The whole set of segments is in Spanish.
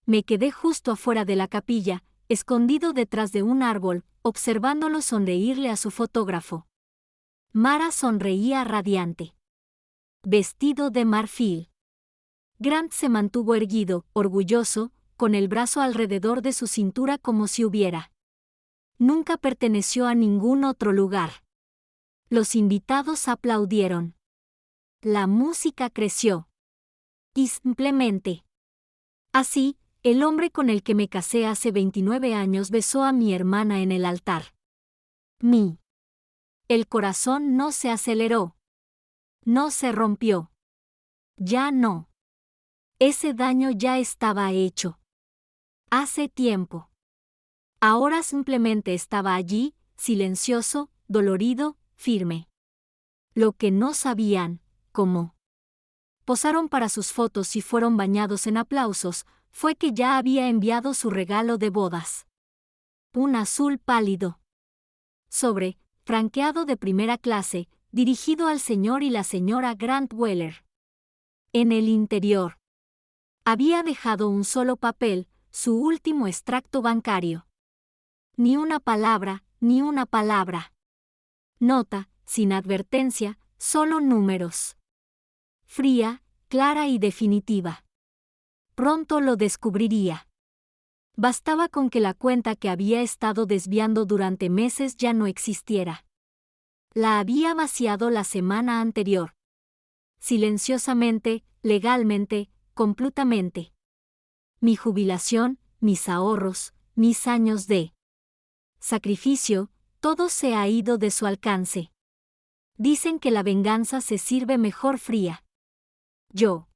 Me quedé justo afuera de la capilla, escondido detrás de un árbol, observándolo sonreírle a su fotógrafo. Mara sonreía radiante. Vestido de marfil. Grant se mantuvo erguido, orgulloso, con el brazo alrededor de su cintura como si hubiera. Nunca perteneció a ningún otro lugar. Los invitados aplaudieron. La música creció. Y simplemente. Así, el hombre con el que me casé hace 29 años besó a mi hermana en el altar. El corazón no se aceleró. No se rompió. Ya no. Ese daño ya estaba hecho. Hace tiempo. Ahora simplemente estaba allí, silencioso, dolorido, firme. Lo que no sabían, cómo posaron para sus fotos y fueron bañados en aplausos, fue que ya había enviado su regalo de bodas. Un azul pálido. Sobre, franqueado de primera clase, dirigido al señor y la señora Grant Weller. En el interior. Había dejado un solo papel, su último extracto bancario. Ni una palabra, ni una palabra. Nota, sin advertencia, solo números. Fría, clara y definitiva. Pronto lo descubriría. Bastaba con que la cuenta que había estado desviando durante meses ya no existiera. La había vaciado la semana anterior. Silenciosamente, legalmente, completamente. Mi jubilación, mis ahorros, mis años de sacrificio, todo se ha ido de su alcance. Dicen que la venganza se sirve mejor fría. Yo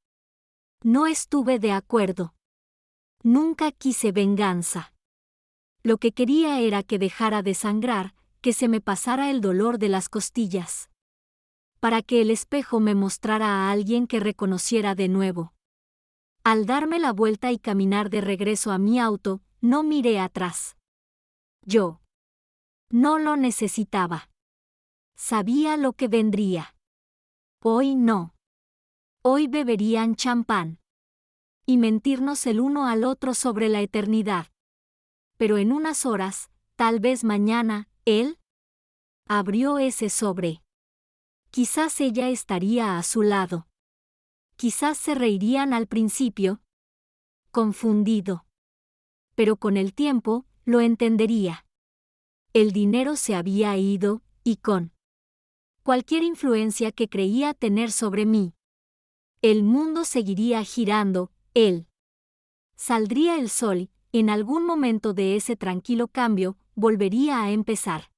no estuve de acuerdo. Nunca quise venganza. Lo que quería era que dejara de sangrar, que se me pasara el dolor de las costillas. Para que el espejo me mostrara a alguien que reconociera de nuevo. Al darme la vuelta y caminar de regreso a mi auto, no miré atrás. Yo no lo necesitaba. Sabía lo que vendría. Hoy no. Hoy beberían champán. Y mentirnos el uno al otro sobre la eternidad. Pero en unas horas, tal vez mañana, él abrió ese sobre. Quizás ella estaría a su lado. Quizás se reirían al principio. Confundido. Pero con el tiempo, lo entendería. El dinero se había ido, y con cualquier influencia que creía tener sobre mí. El mundo seguiría girando, él. Saldría el sol, en algún momento de ese tranquilo cambio, volvería a empezar.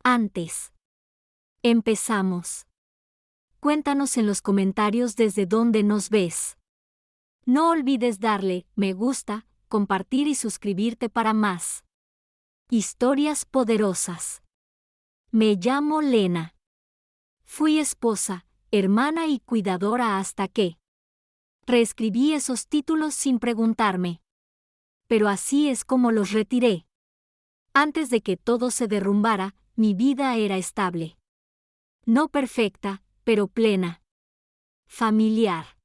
Antes. Empezamos. Cuéntanos en los comentarios desde dónde nos ves. No olvides darle me gusta, compartir y suscribirte para más historias poderosas. Me llamo Lena. Fui esposa, hermana y cuidadora hasta que reescribí esos títulos sin preguntarme. Pero así es como los retiré. Antes de que todo se derrumbara, mi vida era estable. No perfecta, pero plena. Familiar.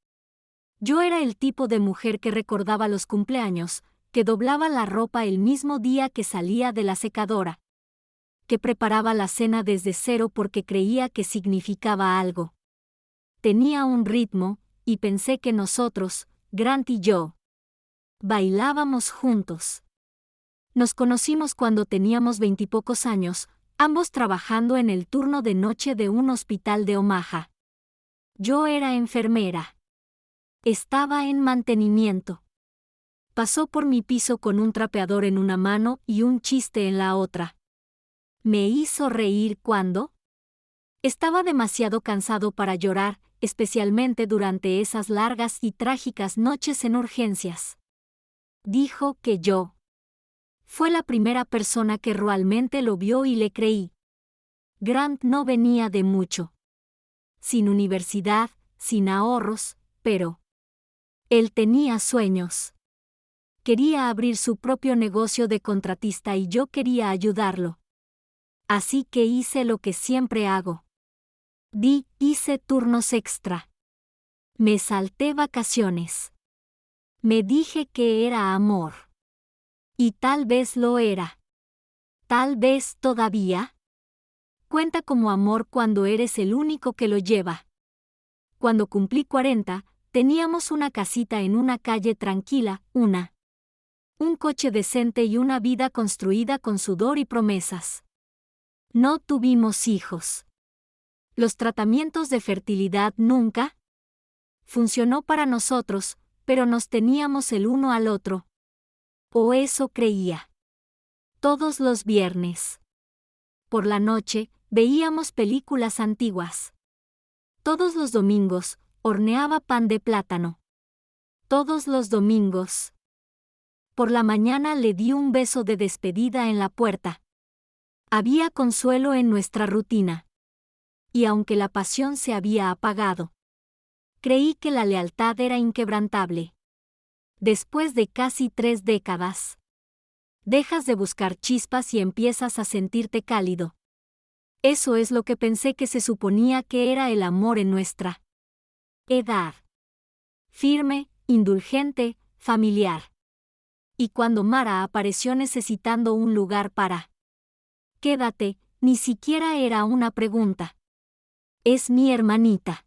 Yo era el tipo de mujer que recordaba los cumpleaños, que doblaba la ropa el mismo día que salía de la secadora. Que preparaba la cena desde cero porque creía que significaba algo. Tenía un ritmo, y pensé que nosotros, Grant y yo, bailábamos juntos. Nos conocimos cuando teníamos 20 y pocos años, ambos trabajando en el turno de noche de un hospital de Omaha. Yo era enfermera. Estaba en mantenimiento. Pasó por mi piso con un trapeador en una mano y un chiste en la otra. Me hizo reír cuando estaba demasiado cansado para llorar, especialmente durante esas largas y trágicas noches en urgencias. Dijo que yo fue la primera persona que realmente lo vio y le creí. Grant no venía de mucho. Sin universidad, sin ahorros, pero él tenía sueños. Quería abrir su propio negocio de contratista y yo quería ayudarlo. Así que hice lo que siempre hago. Hice turnos extra. Me salté vacaciones. Me dije que era amor. Y tal vez lo era. Tal vez todavía. Cuenta como amor cuando eres el único que lo lleva. Cuando cumplí 40, teníamos una casita en una calle tranquila, un coche decente y una vida construida con sudor y promesas. No tuvimos hijos. Los tratamientos de fertilidad nunca funcionó para nosotros, pero nos teníamos el uno al otro. O eso creía. Todos los viernes. Por la noche, veíamos películas antiguas. Todos los domingos, horneaba pan de plátano. Todos los domingos. Por la mañana le di un beso de despedida en la puerta. Había consuelo en nuestra rutina. Y aunque la pasión se había apagado, creí que la lealtad era inquebrantable. Después de casi 3 décadas, dejas de buscar chispas y empiezas a sentirte cálido. Eso es lo que pensé que se suponía que era el amor en nuestra edad. Firme, indulgente, familiar. Y cuando Mara apareció necesitando un lugar para quédate, ni siquiera era una pregunta. Es mi hermanita.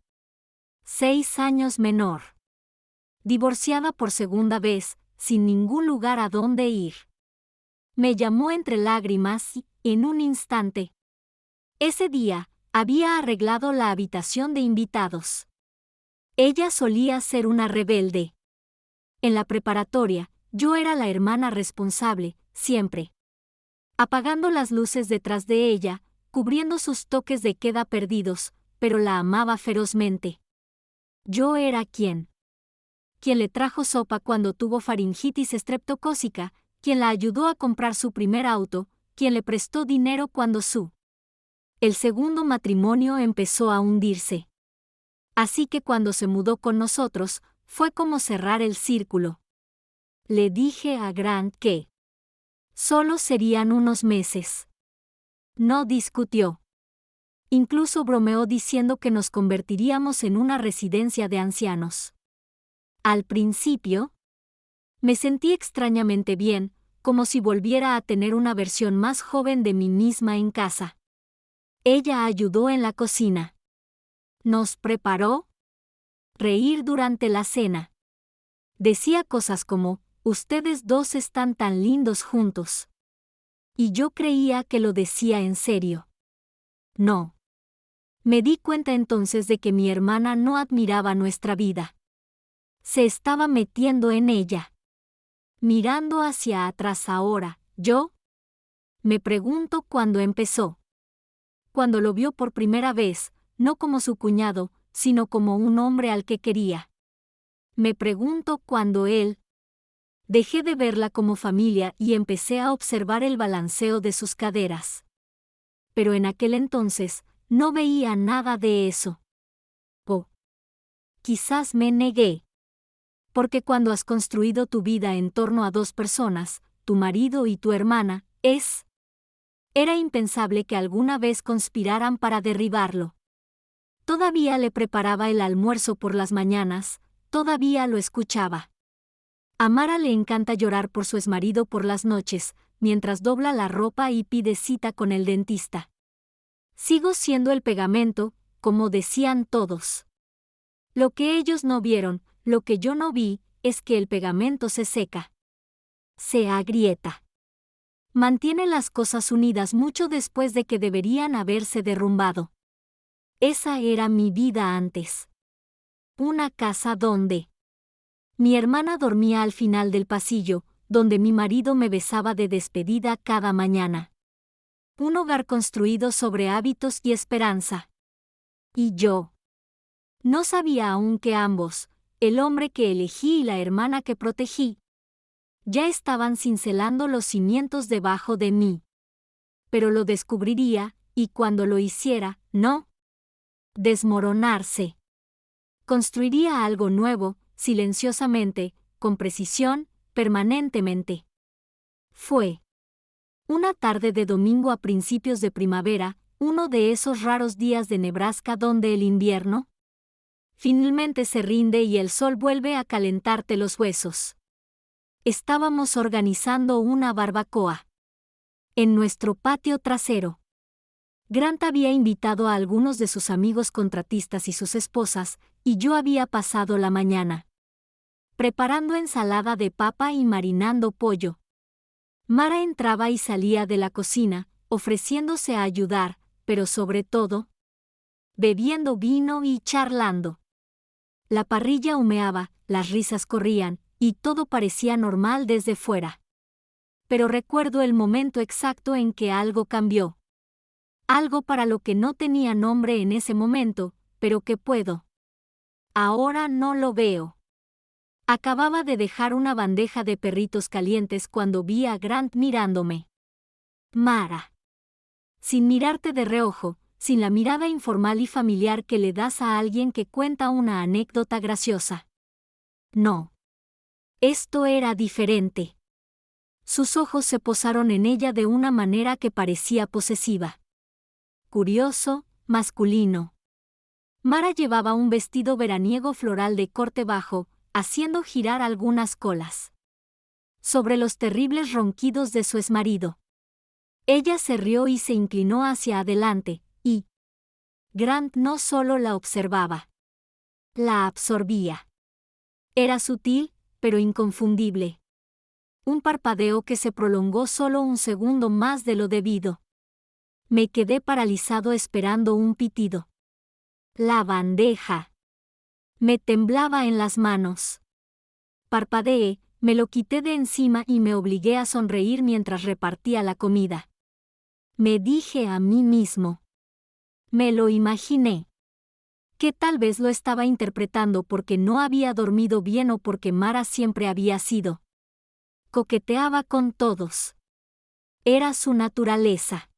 6 años menor. Divorciada por segunda vez, sin ningún lugar a dónde ir. Me llamó entre lágrimas y, en un instante. Ese día, había arreglado la habitación de invitados. Ella solía ser una rebelde. En la preparatoria, yo era la hermana responsable, siempre. Apagando las luces detrás de ella, cubriendo sus toques de queda perdidos, pero la amaba ferozmente. Yo era quien le trajo sopa cuando tuvo faringitis estreptocócica, quien la ayudó a comprar su primer auto, quien le prestó dinero cuando el segundo matrimonio empezó a hundirse. Así que cuando se mudó con nosotros, fue como cerrar el círculo. Le dije a Grant que solo serían unos meses. No discutió. Incluso bromeó diciendo que nos convertiríamos en una residencia de ancianos. Al principio, me sentí extrañamente bien, como si volviera a tener una versión más joven de mí misma en casa. Ella ayudó en la cocina. Nos preparó reír durante la cena. Decía cosas como, ustedes dos están tan lindos juntos. Y yo creía que lo decía en serio. No. Me di cuenta entonces de que mi hermana no admiraba nuestra vida. Se estaba metiendo en ella. Mirando hacia atrás ahora, yo me pregunto cuándo empezó. Cuando lo vio por primera vez, no como su cuñado, sino como un hombre al que quería. Me pregunto cuándo él. Dejé de verla como familia y empecé a observar el balanceo de sus caderas. Pero en aquel entonces, no veía nada de eso. O quizás me negué. Porque cuando has construido tu vida en torno a 2 personas, tu marido y tu hermana, era impensable que alguna vez conspiraran para derribarlo. Todavía le preparaba el almuerzo por las mañanas, todavía lo escuchaba. A Mara le encanta llorar por su exmarido por las noches, mientras dobla la ropa y pide cita con el dentista. Sigo siendo el pegamento, como decían todos. Lo que ellos no vieron, lo que yo no vi, es que el pegamento se seca. Se agrieta. Mantiene las cosas unidas mucho después de que deberían haberse derrumbado. Esa era mi vida antes. Una casa donde mi hermana dormía al final del pasillo, donde mi marido me besaba de despedida cada mañana. Un hogar construido sobre hábitos y esperanza. Y yo no sabía aún que ambos, el hombre que elegí y la hermana que protegí, ya estaban cincelando los cimientos debajo de mí. Pero lo descubriría, y cuando lo hiciera, no desmoronarse. Construiría algo nuevo, silenciosamente, con precisión, permanentemente. Fue una tarde de domingo a principios de primavera, uno de esos raros días de Nebraska donde el invierno Finalmente se rinde y el sol vuelve a calentarte los huesos. Estábamos organizando una barbacoa en nuestro patio trasero. Grant había invitado a algunos de sus amigos contratistas y sus esposas, y yo había pasado la mañana preparando ensalada de papa y marinando pollo. Mara entraba y salía de la cocina, ofreciéndose a ayudar, pero sobre todo, bebiendo vino y charlando. La parrilla humeaba, las risas corrían, y todo parecía normal desde fuera. Pero recuerdo el momento exacto en que algo cambió. Algo para lo que no tenía nombre en ese momento, pero que puedo. Ahora no lo veo. Acababa de dejar una bandeja de perritos calientes cuando vi a Grant mirándome. Mara. Sin mirarte de reojo, sin la mirada informal y familiar que le das a alguien que cuenta una anécdota graciosa. No. Esto era diferente. Sus ojos se posaron en ella de una manera que parecía posesiva. Curioso, masculino. Mara llevaba un vestido veraniego floral de corte bajo, haciendo girar algunas colas sobre los terribles ronquidos de su exmarido. Ella se rió y se inclinó hacia adelante, y Grant no solo la observaba, la absorbía. Era sutil, pero inconfundible. Un parpadeo que se prolongó solo un segundo más de lo debido. Me quedé paralizado esperando un pitido. La bandeja. Me temblaba en las manos. Parpadeé, me lo quité de encima y me obligué a sonreír mientras repartía la comida. Me dije a mí mismo. Me lo imaginé. Que tal vez lo estaba interpretando porque no había dormido bien o porque Mara siempre había sido. Coqueteaba con todos. Era su naturaleza.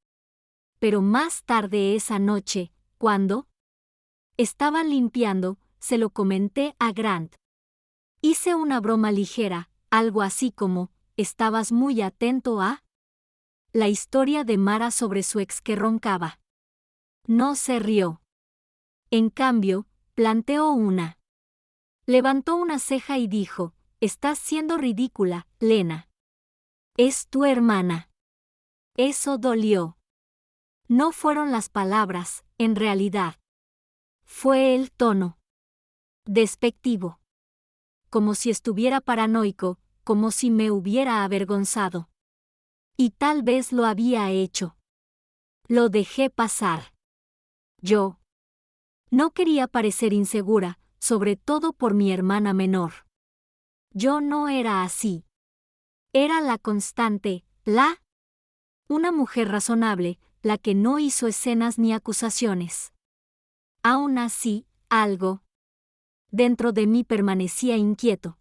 Pero más tarde esa noche, cuando estaba limpiando, se lo comenté a Grant. Hice una broma ligera, algo así como, ¿estabas muy atento a la historia de Mara sobre su ex que roncaba? No se rió. En cambio, planteó una. Levantó una ceja y dijo, estás siendo ridícula, Lena. Es tu hermana. Eso dolió. No fueron las palabras, en realidad. Fue el tono. Despectivo. Como si estuviera paranoico, como si me hubiera avergonzado. Y tal vez lo había hecho. Lo dejé pasar. Yo no quería parecer insegura, sobre todo por mi hermana menor. Yo no era así. Era la constante, una mujer razonable, la que no hizo escenas ni acusaciones. Aún así, algo dentro de mí permanecía inquieto.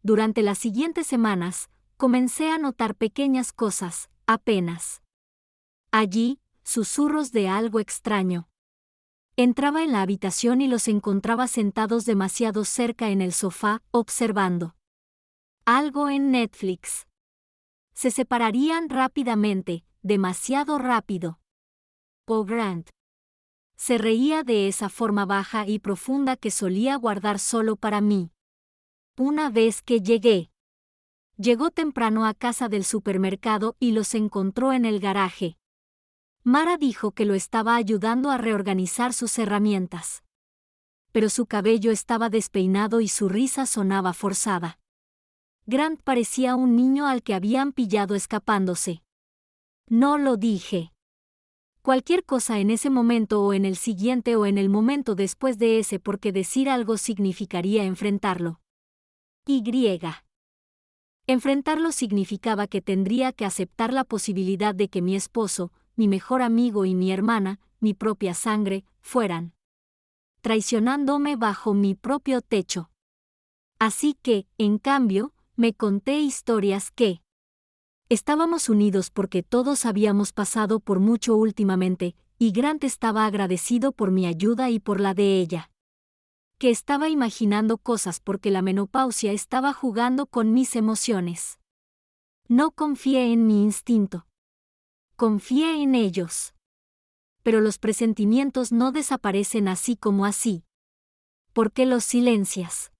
Durante las siguientes semanas, comencé a notar pequeñas cosas, apenas. Allí, susurros de algo extraño. Entraba en la habitación y los encontraba sentados demasiado cerca en el sofá, observando algo en Netflix. Se separarían rápidamente, demasiado rápido. Oh, Grant. Se reía de esa forma baja y profunda que solía guardar solo para mí. Una vez que llegó temprano a casa del supermercado y los encontró en el garaje. Mara dijo que lo estaba ayudando a reorganizar sus herramientas. Pero su cabello estaba despeinado y su risa sonaba forzada. Grant parecía un niño al que habían pillado escapándose. No lo dije. Cualquier cosa en ese momento o en el siguiente o en el momento después de ese porque decir algo significaría enfrentarlo. Enfrentarlo significaba que tendría que aceptar la posibilidad de que mi esposo, mi mejor amigo y mi hermana, mi propia sangre, fueran traicionándome bajo mi propio techo. Así que, en cambio, me conté historias que estábamos unidos porque todos habíamos pasado por mucho últimamente, y Grant estaba agradecido por mi ayuda y por la de ella. Que estaba imaginando cosas porque la menopausia estaba jugando con mis emociones. No confié en mi instinto. Confié en ellos. Pero los presentimientos no desaparecen así como así. ¿Por qué los silencias?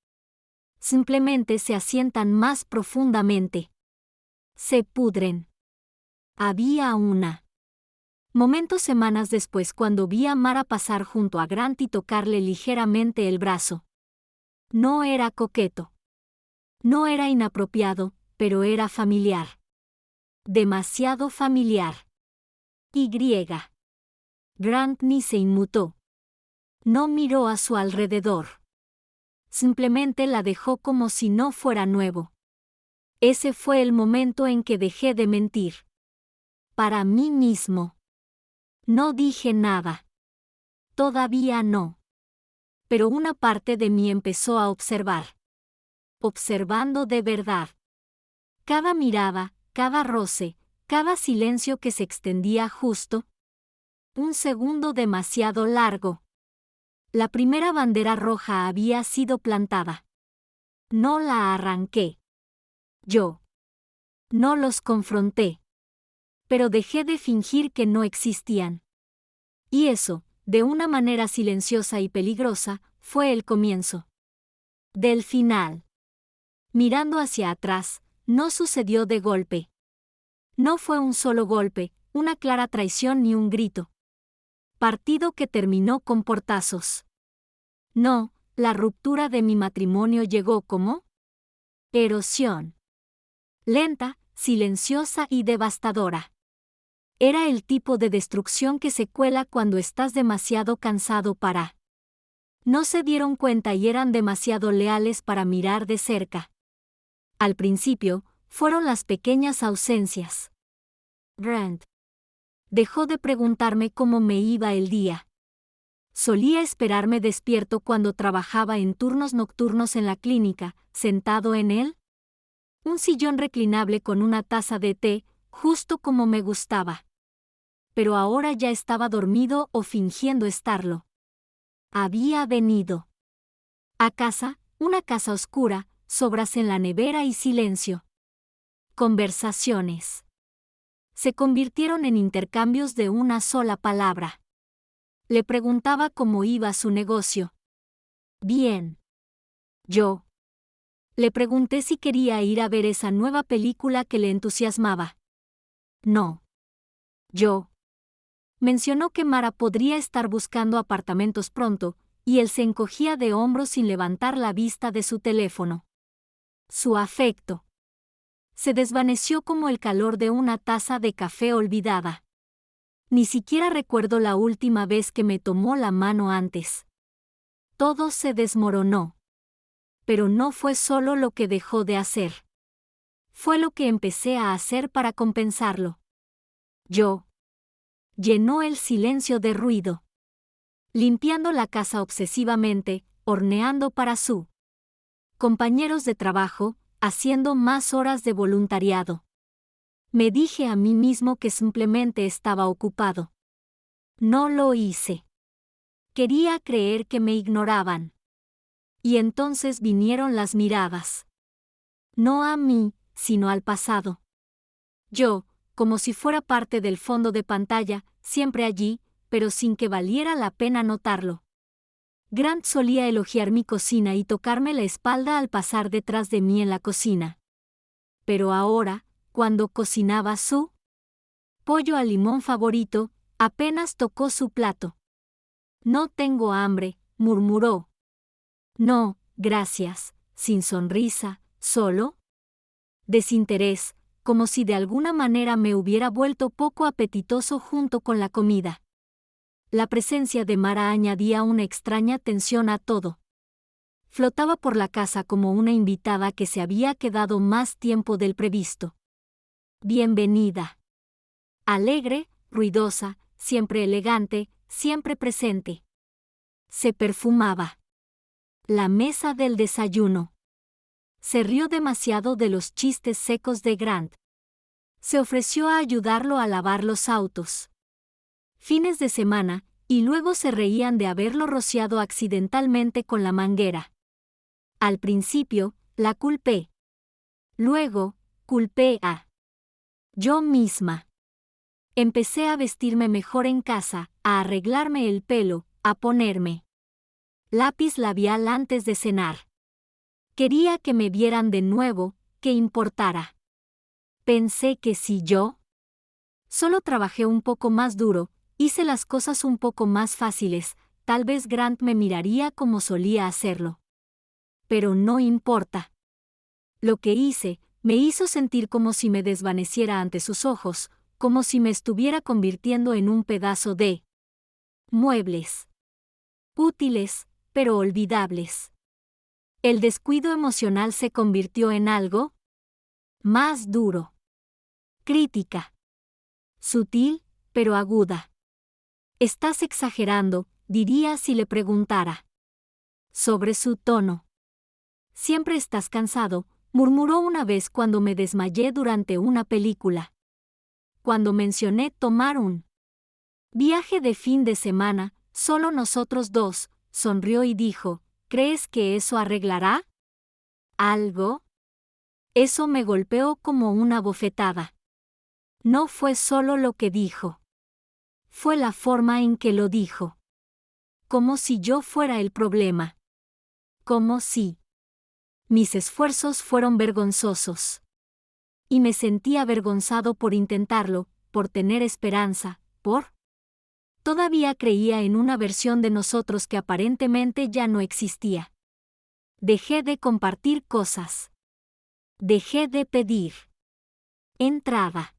Simplemente se asientan más profundamente. Se pudren. Había una. Momentos semanas después cuando vi a Mara pasar junto a Grant y tocarle ligeramente el brazo. No era coqueto. No era inapropiado, pero era familiar. Demasiado familiar. Y. Grant ni se inmutó. No miró a su alrededor. Simplemente la dejó como si no fuera nuevo. Ese fue el momento en que dejé de mentir. Para mí mismo. No dije nada. Todavía no. Pero una parte de mí empezó a observar. Observando de verdad. Cada mirada, cada roce, cada silencio que se extendía justo. Un segundo demasiado largo. La primera bandera roja había sido plantada. No la arranqué. Yo. No los confronté. Pero dejé de fingir que no existían. Y eso, de una manera silenciosa y peligrosa, fue el comienzo. Del final. Mirando hacia atrás, no sucedió de golpe. No fue un solo golpe, una clara traición ni un grito. Partido que terminó con portazos. No, la ruptura de mi matrimonio llegó como erosión. Lenta, silenciosa y devastadora. Era el tipo de destrucción que se cuela cuando estás demasiado cansado para. No se dieron cuenta y eran demasiado leales para mirar de cerca. Al principio, fueron las pequeñas ausencias. Grant. Dejó de preguntarme cómo me iba el día. Solía esperarme despierto cuando trabajaba en turnos nocturnos en la clínica, sentado en él. Un sillón reclinable con una taza de té, justo como me gustaba. Pero ahora ya estaba dormido o fingiendo estarlo. Había venido a casa, una casa oscura, sobras en la nevera y silencio. Conversaciones. Se convirtieron en intercambios de una sola palabra. Le preguntaba cómo iba su negocio. Bien. Yo. Le pregunté si quería ir a ver esa nueva película que le entusiasmaba. No. Yo. Mencionó que Mara podría estar buscando apartamentos pronto, y él se encogía de hombros sin levantar la vista de su teléfono. Su afecto se desvaneció como el calor de una taza de café olvidada. Ni siquiera recuerdo la última vez que me tomó la mano antes. Todo se desmoronó. Pero no fue solo lo que dejó de hacer. Fue lo que empecé a hacer para compensarlo. Yo. Llenó el silencio de ruido. Limpiando la casa obsesivamente, horneando para su compañeros de trabajo, haciendo más horas de voluntariado. Me dije a mí mismo que simplemente estaba ocupado. No lo hice. Quería creer que me ignoraban. Y entonces vinieron las miradas. No a mí, sino al pasado. Yo, como si fuera parte del fondo de pantalla, siempre allí, pero sin que valiera la pena notarlo. Grant solía elogiar mi cocina y tocarme la espalda al pasar detrás de mí en la cocina. Pero ahora, cuando cocinaba su pollo al limón favorito, apenas tocó su plato. No tengo hambre, murmuró. No, gracias, sin sonrisa, solo desinterés, como si de alguna manera me hubiera vuelto poco apetitoso junto con la comida. La presencia de Mara añadía una extraña tensión a todo. Flotaba por la casa como una invitada que se había quedado más tiempo del previsto. Bienvenida. Alegre, ruidosa, siempre elegante, siempre presente. Se perfumaba. La mesa del desayuno. Se rió demasiado de los chistes secos de Grant. Se ofreció a ayudarlo a lavar los autos. Fines de semana, y luego se reían de haberlo rociado accidentalmente con la manguera. Al principio, la culpé. Luego, culpé a yo misma. Empecé a vestirme mejor en casa, a arreglarme el pelo, a ponerme Lápiz labial antes de cenar. Quería que me vieran de nuevo, que importara. Pensé que si yo solo trabajé un poco más duro, hice las cosas un poco más fáciles, tal vez Grant me miraría como solía hacerlo. Pero no importa. Lo que hice me hizo sentir como si me desvaneciera ante sus ojos, como si me estuviera convirtiendo en un pedazo de muebles. Útiles, pero olvidables. El descuido emocional se convirtió en algo más duro. Crítica. Sutil, pero aguda. Estás exagerando, diría si le preguntara. Sobre su tono. Siempre estás cansado, murmuró una vez cuando me desmayé durante una película. Cuando mencioné tomar un viaje de fin de semana, solo nosotros dos, sonrió y dijo, ¿crees que eso arreglará algo? Eso me golpeó como una bofetada. No fue solo lo que dijo. Fue la forma en que lo dijo. Como si yo fuera el problema. Como si mis esfuerzos fueron vergonzosos. Y me sentí avergonzado por intentarlo, por tener esperanza, por... Todavía creía en una versión de nosotros que aparentemente ya no existía. Dejé de compartir cosas. Dejé de pedir entrada.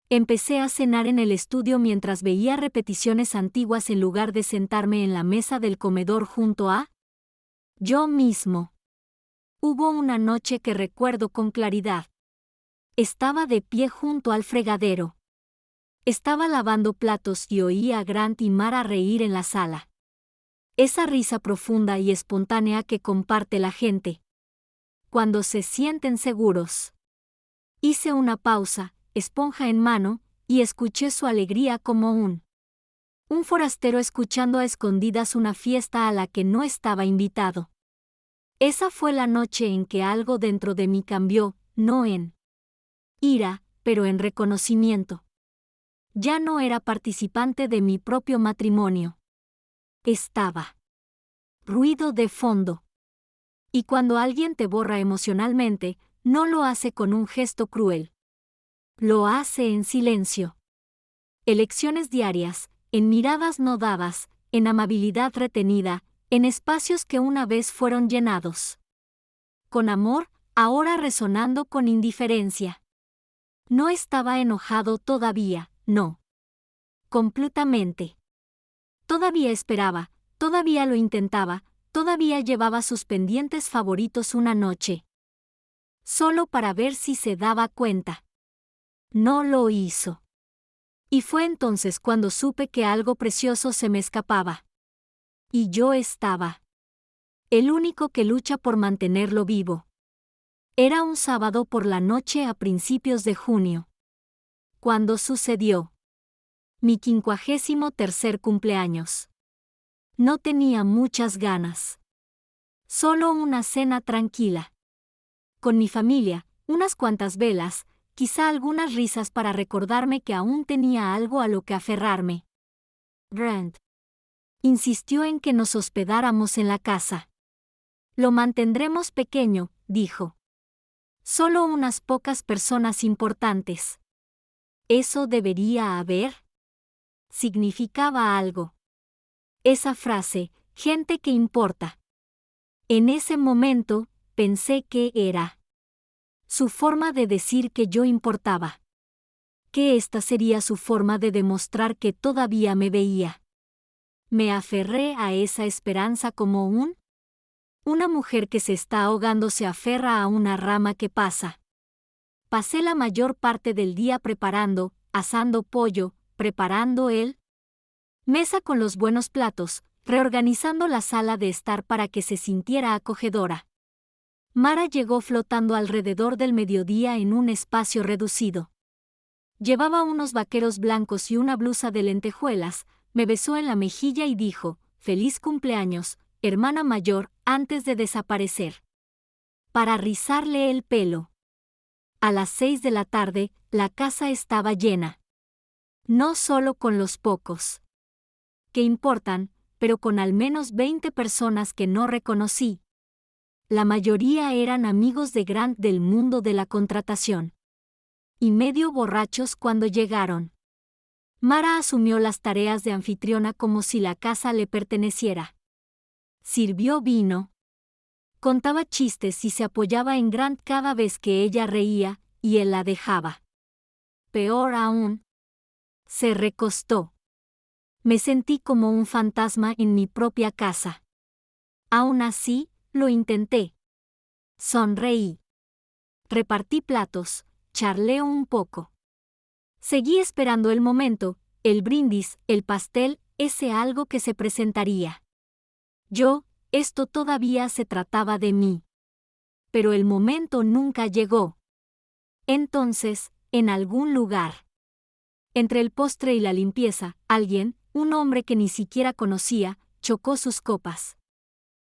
Empecé a cenar en el estudio mientras veía repeticiones antiguas en lugar de sentarme en la mesa del comedor junto a yo mismo. Hubo una noche que recuerdo con claridad. Estaba de pie junto al fregadero. Estaba lavando platos y oía a Grant y Mara reír en la sala. Esa risa profunda y espontánea que comparte la gente cuando se sienten seguros. Hice una pausa, esponja en mano, y escuché su alegría como un forastero escuchando a escondidas una fiesta a la que no estaba invitado. Esa fue la noche en que algo dentro de mí cambió, no en ira, pero en reconocimiento. Ya no era participante de mi propio matrimonio. Estaba. Ruido de fondo. Y cuando alguien te borra emocionalmente, no lo hace con un gesto cruel. Lo hace en silencio. Elecciones diarias, en miradas no dadas, en amabilidad retenida, en espacios que una vez fueron llenados con amor, ahora resonando con indiferencia. No estaba enojado todavía, no. Completamente. Todavía esperaba, todavía lo intentaba, todavía llevaba sus pendientes favoritos una noche. Solo para ver si se daba cuenta. No lo hizo. Y fue entonces cuando supe que algo precioso se me escapaba. Y yo estaba. El único que lucha por mantenerlo vivo. Era un sábado por la noche a principios de junio. Cuando sucedió. Mi 53º cumpleaños. No tenía muchas ganas. Solo una cena tranquila. Con mi familia, unas cuantas velas, quizá algunas risas para recordarme que aún tenía algo a lo que aferrarme. Grant insistió en que nos hospedáramos en la casa. Lo mantendremos pequeño, dijo. Solo unas pocas personas importantes. Eso debería haber. Significaba algo. Esa frase, gente que importa. En ese momento, pensé que era su forma de decir que yo importaba. Que esta sería su forma de demostrar que todavía me veía. Me aferré a esa esperanza como una mujer que se está ahogando se aferra a una rama que pasa. Pasé la mayor parte del día preparando, asando pollo, preparando el mesa con los buenos platos, reorganizando la sala de estar para que se sintiera acogedora. Mara llegó flotando alrededor del mediodía en un espacio reducido. Llevaba unos vaqueros blancos y una blusa de lentejuelas, me besó en la mejilla y dijo, «Feliz cumpleaños, hermana mayor», antes de desaparecer. Para rizarle el pelo. A las 6 de la tarde, la casa estaba llena. No solo con los pocos que importan, pero con al menos 20 personas que no reconocí. La mayoría eran amigos de Grant del mundo de la contratación. Y medio borrachos cuando llegaron. Mara asumió las tareas de anfitriona como si la casa le perteneciera. Sirvió vino. Contaba chistes y se apoyaba en Grant cada vez que ella reía, y él la dejaba. Peor aún, se recostó. Me sentí como un fantasma en mi propia casa. Aún así, lo intenté. Sonreí. Repartí platos, charlé un poco. Seguí esperando el momento, el brindis, el pastel, ese algo que se presentaría. Esto todavía se trataba de mí. Pero el momento nunca llegó. Entonces, en algún lugar, entre el postre y la limpieza, alguien, un hombre que ni siquiera conocía, chocó sus copas.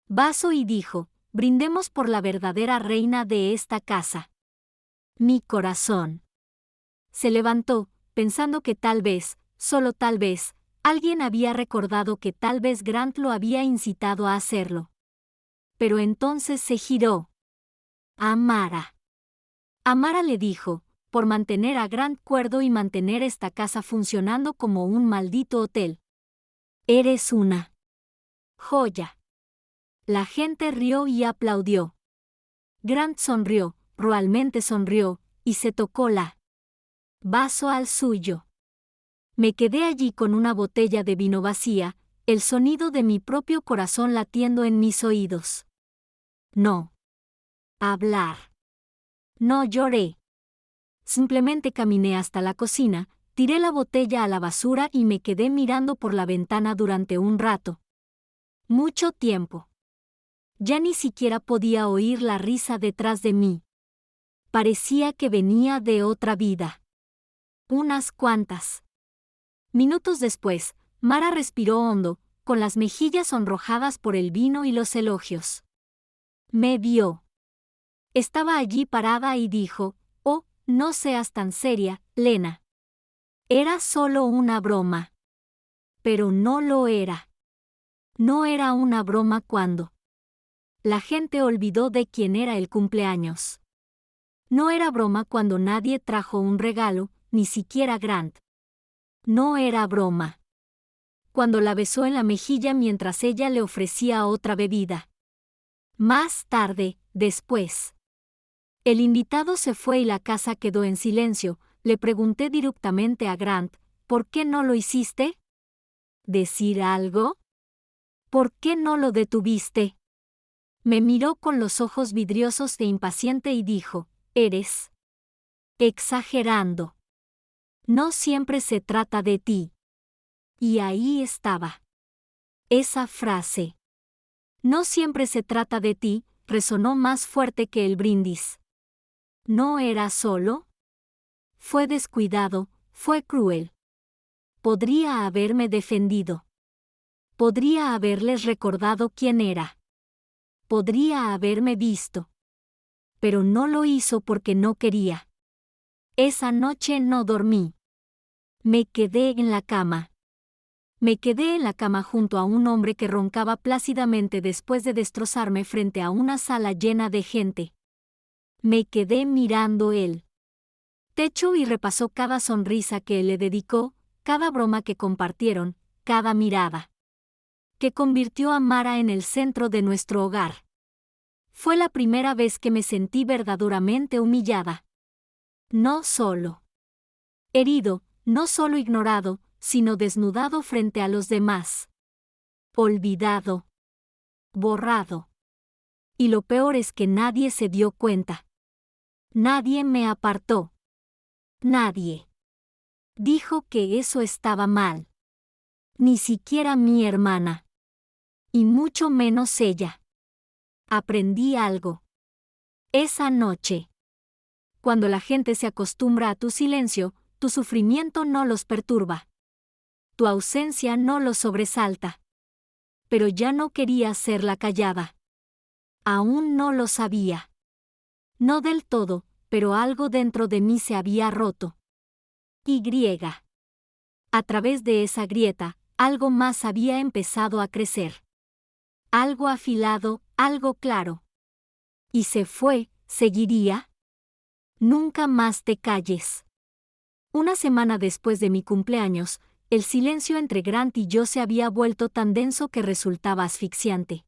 Vaso y dijo, brindemos por la verdadera reina de esta casa. Mi corazón. Se levantó, pensando que tal vez, solo tal vez, alguien había recordado que tal vez Grant lo había incitado a hacerlo. Pero entonces se giró. A Mara. Mara le dijo, por mantener a Grant cuerdo y mantener esta casa funcionando como un maldito hotel. Eres una joya. La gente rió y aplaudió. Grant sonrió, realmente sonrió, y se tocó la vaso al suyo. Me quedé allí con una botella de vino vacía, el sonido de mi propio corazón latiendo en mis oídos. No. Hablar. No lloré. Simplemente caminé hasta la cocina, tiré la botella a la basura y me quedé mirando por la ventana durante un rato. Mucho tiempo. Ya ni siquiera podía oír la risa detrás de mí. Parecía que venía de otra vida. Unas cuantas minutos después, Mara respiró hondo, con las mejillas sonrojadas por el vino y los elogios. Me vio. Estaba allí parada y dijo, «Oh, no seas tan seria, Lena. Era solo una broma». Pero no lo era. No era una broma cuando la gente olvidó de quién era el cumpleaños. No era broma cuando nadie trajo un regalo, ni siquiera Grant. No era broma cuando la besó en la mejilla mientras ella le ofrecía otra bebida. Más tarde, después. El invitado se fue y la casa quedó en silencio. Le pregunté directamente a Grant, ¿por qué no lo hiciste? ¿Decir algo? ¿Por qué no lo detuviste? Me miró con los ojos vidriosos e impaciente y dijo, eres exagerando. No siempre se trata de ti. Y ahí estaba. Esa frase. No siempre se trata de ti, resonó más fuerte que el brindis. ¿No era solo? Fue descuidado, fue cruel. Podría haberme defendido. Podría haberles recordado quién era. Podría haberme visto. Pero no lo hizo porque no quería. Esa noche no dormí. Me quedé en la cama. Me quedé en la cama junto a un hombre que roncaba plácidamente después de destrozarme frente a una sala llena de gente. Me quedé mirando el techo y repasó cada sonrisa que él le dedicó, cada broma que compartieron, cada mirada que convirtió a Mara en el centro de nuestro hogar. Fue la primera vez que me sentí verdaderamente humillada. No solo herido, no solo ignorado, sino desnudado frente a los demás. Olvidado. Borrado. Y lo peor es que nadie se dio cuenta. Nadie me apartó. Nadie dijo que eso estaba mal. Ni siquiera mi hermana. Y mucho menos ella. Aprendí algo. Esa noche. Cuando la gente se acostumbra a tu silencio, tu sufrimiento no los perturba. Tu ausencia no los sobresalta. Pero ya no quería ser la callada. Aún no lo sabía. No del todo, pero algo dentro de mí se había roto. A través de esa grieta, Algo más había empezado a crecer. Algo afilado, algo claro. Y se fue, ¿seguiría? Nunca más te calles. Una semana después de mi cumpleaños, el silencio entre Grant y yo se había vuelto tan denso que resultaba asfixiante.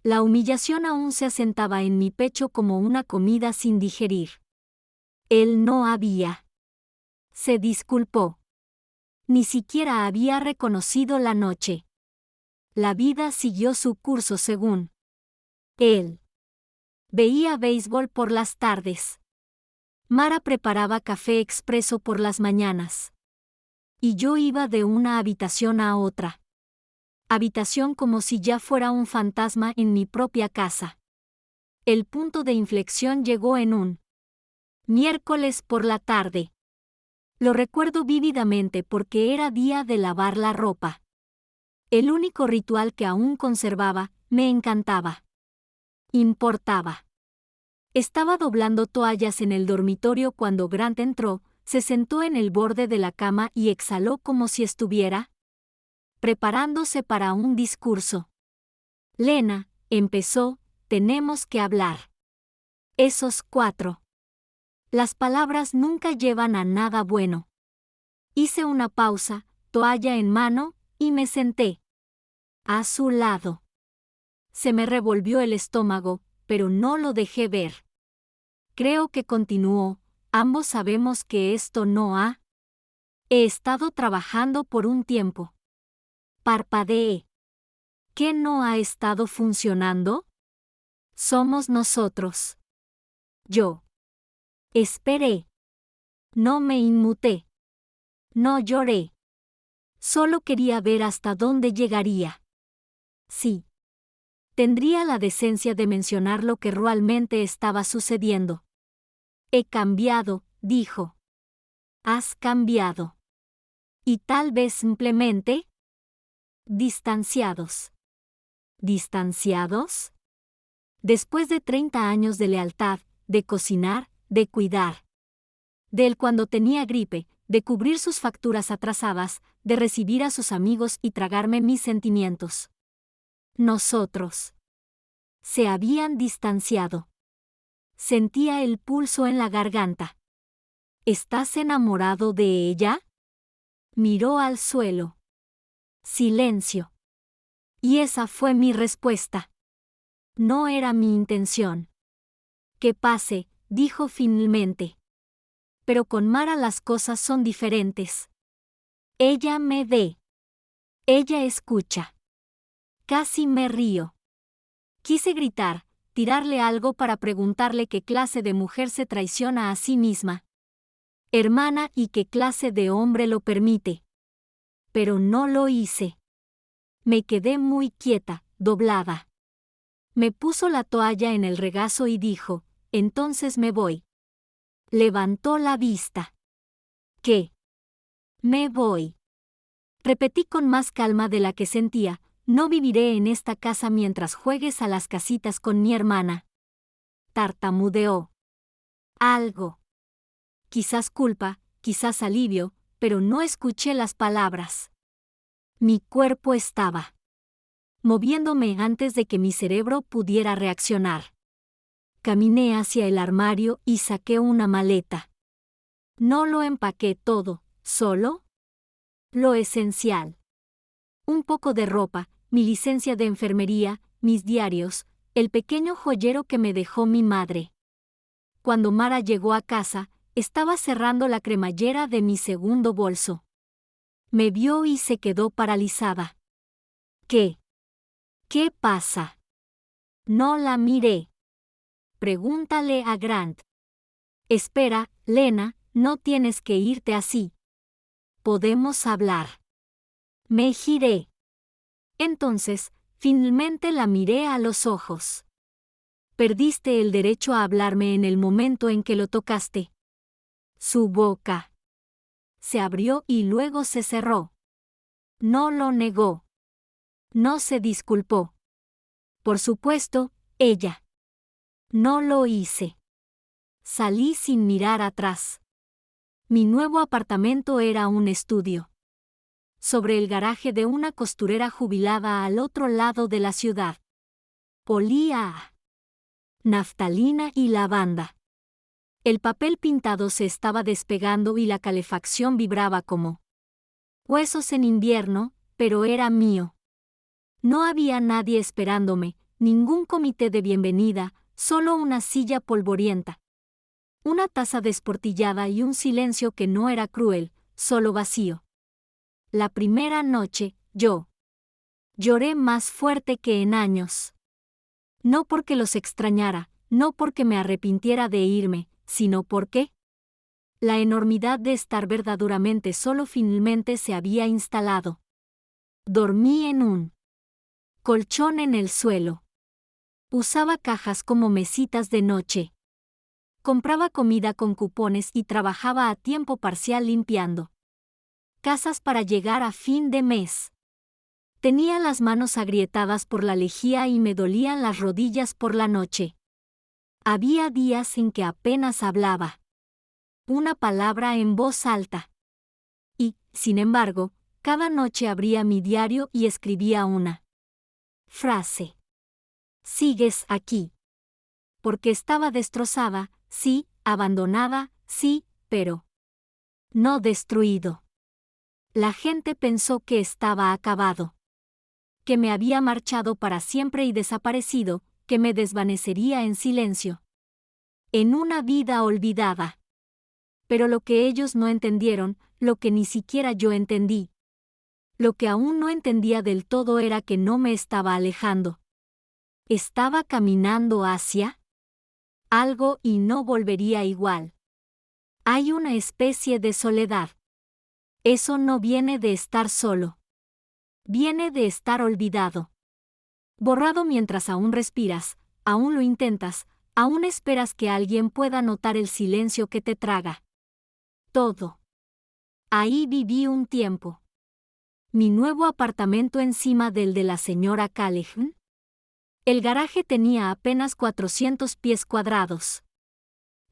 La humillación aún se asentaba en mi pecho como una comida sin digerir. Él no había. Se disculpó. Ni siquiera había reconocido la noche. La vida siguió su curso según él. Veía béisbol por las tardes. Mara preparaba café expreso por las mañanas. Y yo iba de una habitación a otra. Habitación como si ya fuera un fantasma en mi propia casa. El punto de inflexión llegó en un miércoles por la tarde. Lo recuerdo vívidamente porque era día de lavar la ropa. El único ritual que aún conservaba, me encantaba. Importaba. Estaba doblando toallas en el dormitorio cuando Grant entró, se sentó en el borde de la cama y exhaló como si estuviera preparándose para un discurso. Lena, empezó, tenemos que hablar. Esos 4. Las palabras nunca llevan a nada bueno. Hice una pausa, toalla en mano, y me senté a su lado. Se me revolvió el estómago, pero no lo dejé ver. Creo que continuó, ambos sabemos que esto no ha. He estado trabajando por un tiempo. Parpadeé. ¿Qué no ha estado funcionando? Somos nosotros. Yo. Esperé. No me inmuté. No lloré. Solo quería ver hasta dónde llegaría. Sí. Tendría la decencia de mencionar lo que realmente estaba sucediendo. He cambiado, dijo. Has cambiado. Y tal vez simplemente distanciados. ¿Distanciados? Después de 30 años de lealtad, de cocinar, de cuidar. De él cuando tenía gripe, de cubrir sus facturas atrasadas, de recibir a sus amigos y tragarme mis sentimientos. Nosotros. Se habían distanciado. Sentía el pulso en la garganta. ¿Estás enamorado de ella? Miró al suelo. Silencio. Y esa fue mi respuesta. No era mi intención. Que pase, dijo finalmente. Pero con Mara las cosas son diferentes. Ella me ve. Ella escucha. Casi me río. Quise gritar, tirarle algo para preguntarle qué clase de mujer se traiciona a sí misma. Hermana, y qué clase de hombre lo permite. Pero no lo hice. Me quedé muy quieta, doblada. Me puso la toalla en el regazo y dijo, entonces me voy. Levantó la vista. ¿Qué? Me voy. Repetí con más calma de la que sentía, no viviré en esta casa mientras juegues a las casitas con mi hermana. Tartamudeó. Algo. Quizás culpa, quizás alivio, pero no escuché las palabras. Mi cuerpo estaba moviéndome antes de que mi cerebro pudiera reaccionar. Caminé hacia el armario y saqué una maleta. No lo empaqué todo, solo lo esencial. Un poco de ropa, mi licencia de enfermería, mis diarios, el pequeño joyero que me dejó mi madre. Cuando Mara llegó a casa, estaba cerrando la cremallera de mi segundo bolso. Me vio y se quedó paralizada. ¿Qué? ¿Qué pasa? No la miré. Pregúntale a Grant. Espera, Lena, no tienes que irte así. Podemos hablar. Me giré. Entonces, finalmente la miré a los ojos. Perdiste el derecho a hablarme en el momento en que lo tocaste. Su boca se abrió y luego se cerró. No lo negó. No se disculpó. Por supuesto, ella. No lo hice. Salí sin mirar atrás. Mi nuevo apartamento era un estudio. sobre el garaje de una costurera jubilada al otro lado de la ciudad. Olía a naftalina y lavanda. El papel pintado se estaba despegando y la calefacción vibraba como huesos en invierno, pero era mío. No había nadie esperándome, ningún comité de bienvenida, solo una silla polvorienta. Una taza desportillada y un silencio que no era cruel, solo vacío. La primera noche, yo lloré más fuerte que en años. No porque los extrañara, no porque me arrepintiera de irme, sino porque la enormidad de estar verdaderamente solo finalmente se había instalado. Dormí en un colchón en el suelo. Usaba cajas como mesitas de noche. Compraba comida con cupones y trabajaba a tiempo parcial limpiando casas para llegar a fin de mes. Tenía las manos agrietadas por la lejía y me dolían las rodillas por la noche. Había días en que apenas hablaba una palabra en voz alta. Y, sin embargo, cada noche abría mi diario y escribía una frase. Sigues aquí. Porque estaba destrozada, sí, abandonada, sí, pero no destruido. La gente pensó que estaba acabado. Que me había marchado para siempre y desaparecido, que me desvanecería en silencio. En una vida olvidada. Pero lo que ellos no entendieron, lo que ni siquiera yo entendí. Lo que aún no entendía del todo era que no me estaba alejando. Estaba caminando hacia algo y no volvería igual. Hay una especie de soledad. Eso no viene de estar solo. Viene de estar olvidado. Borrado mientras aún respiras, aún lo intentas, aún esperas que alguien pueda notar el silencio que te traga. Todo. Ahí viví un tiempo. Mi nuevo apartamento encima del de la señora Callahan. El garaje tenía apenas 400 pies cuadrados.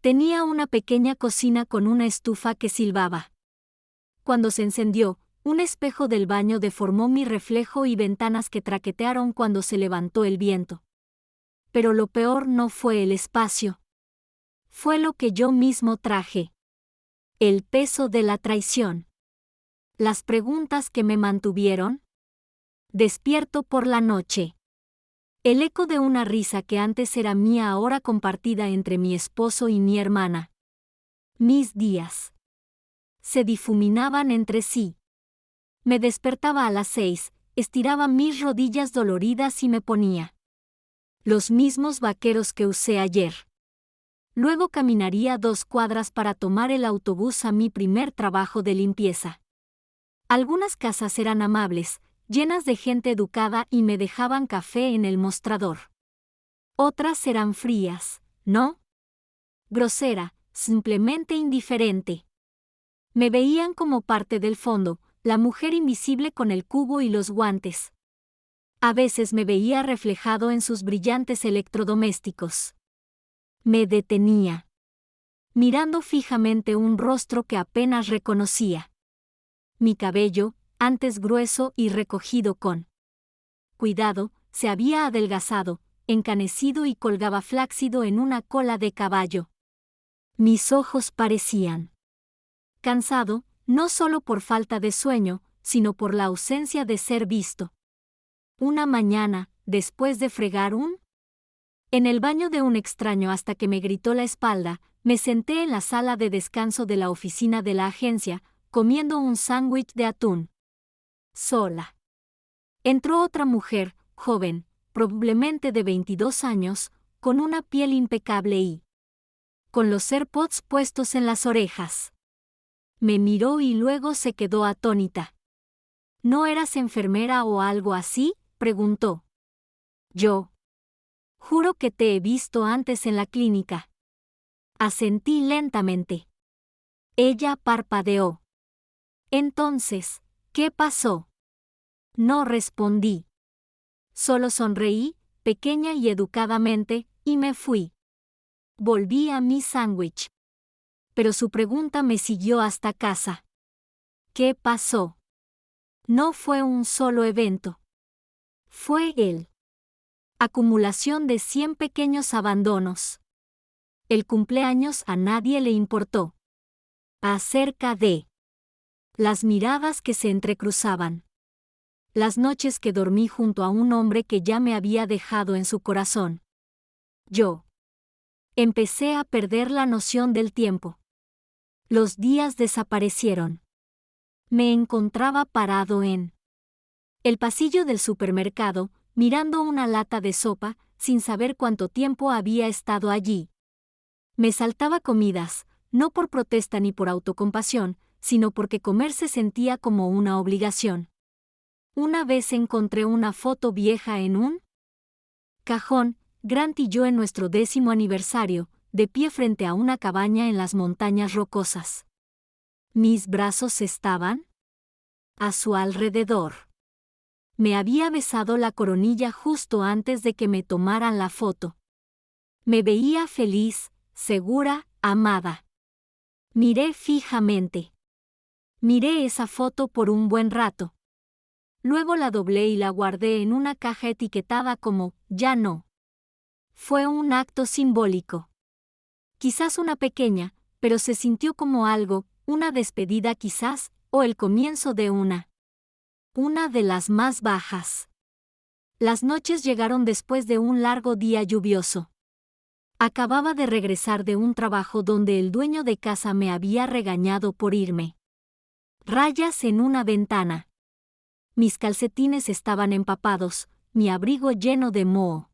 Tenía una pequeña cocina con una estufa que silbaba. Cuando se encendió, un espejo del baño deformó mi reflejo y ventanas que traquetearon cuando se levantó el viento. Pero lo peor no fue el espacio. Fue lo que yo mismo traje. El peso de la traición. Las preguntas que me mantuvieron despierto por la noche. El eco de una risa que antes era mía ahora compartida entre mi esposo y mi hermana. Mis días se difuminaban entre sí. Me despertaba a las 6, estiraba mis rodillas doloridas y me ponía los mismos vaqueros que usé ayer. Luego caminaría 2 cuadras para tomar el autobús a mi primer trabajo de limpieza. Algunas casas eran amables, llenas de gente educada y me dejaban café en el mostrador. Otras eran frías, ¿no? Grosera, simplemente indiferente. Me veían como parte del fondo, la mujer invisible con el cubo y los guantes. A veces me veía reflejado en sus brillantes electrodomésticos. Me detenía, mirando fijamente un rostro que apenas reconocía. Mi cabello, antes grueso y recogido con cuidado, se había adelgazado, encanecido y colgaba flácido en una cola de caballo. Mis ojos parecían cansado, no solo por falta de sueño, sino por la ausencia de ser visto. Una mañana, después de fregar en el baño de un extraño hasta que me gritó la espalda, me senté en la sala de descanso de la oficina de la agencia, comiendo un sándwich de atún. Sola. Entró otra mujer, joven, probablemente de 22 años, con una piel impecable y con los AirPods puestos en las orejas. Me miró y luego se quedó atónita. ¿No eras enfermera o algo así?, preguntó. Yo. Juro que te he visto antes en la clínica. Asentí lentamente. Ella parpadeó. Entonces, ¿qué pasó? No respondí. Solo sonreí, pequeña y educadamente, y me fui. Volví a mi sándwich. Pero su pregunta me siguió hasta casa. ¿Qué pasó? No fue un solo evento. Fue el acumulación de 100 pequeños abandonos. El cumpleaños a nadie le importó. Acerca de las miradas que se entrecruzaban. Las noches que dormí junto a un hombre que ya me había dejado en su corazón. Yo empecé a perder la noción del tiempo. Los días desaparecieron. Me encontraba parado en el pasillo del supermercado, mirando una lata de sopa, sin saber cuánto tiempo había estado allí. Me saltaba comidas, no por protesta ni por autocompasión, sino porque comer se sentía como una obligación. Una vez encontré una foto vieja en un cajón, Grant y yo en nuestro 10º aniversario, de pie frente a una cabaña en las montañas rocosas. Mis brazos estaban a su alrededor. Me había besado la coronilla justo antes de que me tomaran la foto. Me veía feliz, segura, amada. Miré fijamente. Miré esa foto por un buen rato. Luego la doblé y la guardé en una caja etiquetada como «Ya no». Fue un acto simbólico. Quizás una pequeña, pero se sintió como algo, una despedida quizás, o el comienzo de una de las más bajas. Las noches llegaron después de un largo día lluvioso. Acababa de regresar de un trabajo donde el dueño de casa me había regañado por irme. Rayas en una ventana. Mis calcetines estaban empapados, mi abrigo lleno de moho.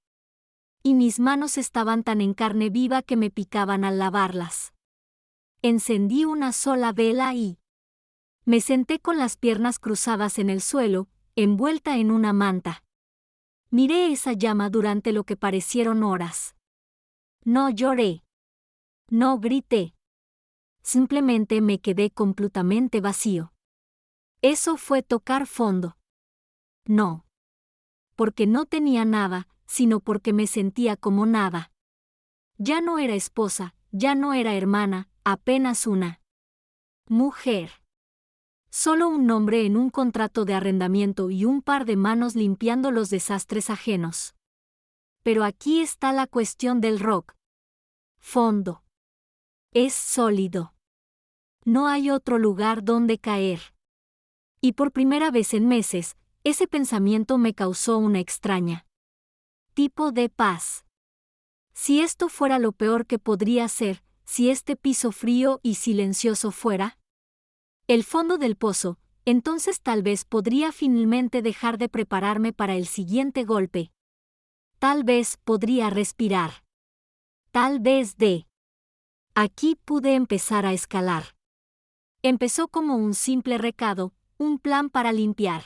Y mis manos estaban tan en carne viva que me picaban al lavarlas. Encendí una sola vela y me senté con las piernas cruzadas en el suelo, envuelta en una manta. Miré esa llama durante lo que parecieron horas. No lloré. No grité. Simplemente me quedé completamente vacío. Eso fue tocar fondo. No. Porque no tenía nada, sino porque me sentía como nada. Ya no era esposa, ya no era hermana, apenas una mujer. Solo un nombre en un contrato de arrendamiento y un par de manos limpiando los desastres ajenos. Pero aquí está la cuestión del rock. Fondo. Es sólido. No hay otro lugar donde caer. Y por primera vez en meses, ese pensamiento me causó una extraña tipo de paz. Si esto fuera lo peor que podría ser, si este piso frío y silencioso fuera el fondo del pozo, entonces tal vez podría finalmente dejar de prepararme para el siguiente golpe. Tal vez podría respirar. Tal vez aquí pude empezar a escalar. Empezó como un simple recado, un plan para limpiar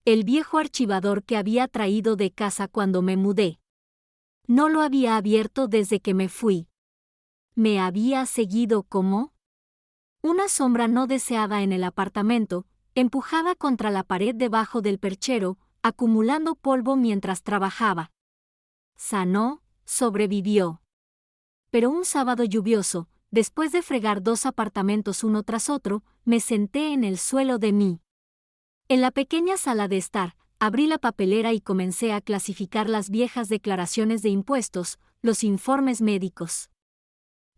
el viejo archivador que había traído de casa cuando me mudé. No lo había abierto desde que me fui. Me había seguido como una sombra no deseada en el apartamento, empujada contra la pared debajo del perchero, acumulando polvo mientras trabajaba. Sanó, sobrevivió. Pero un sábado lluvioso, después de fregar 2 apartamentos uno tras otro, me senté en el suelo de mí. En la pequeña sala de estar, abrí la papelera y comencé a clasificar las viejas declaraciones de impuestos, los informes médicos,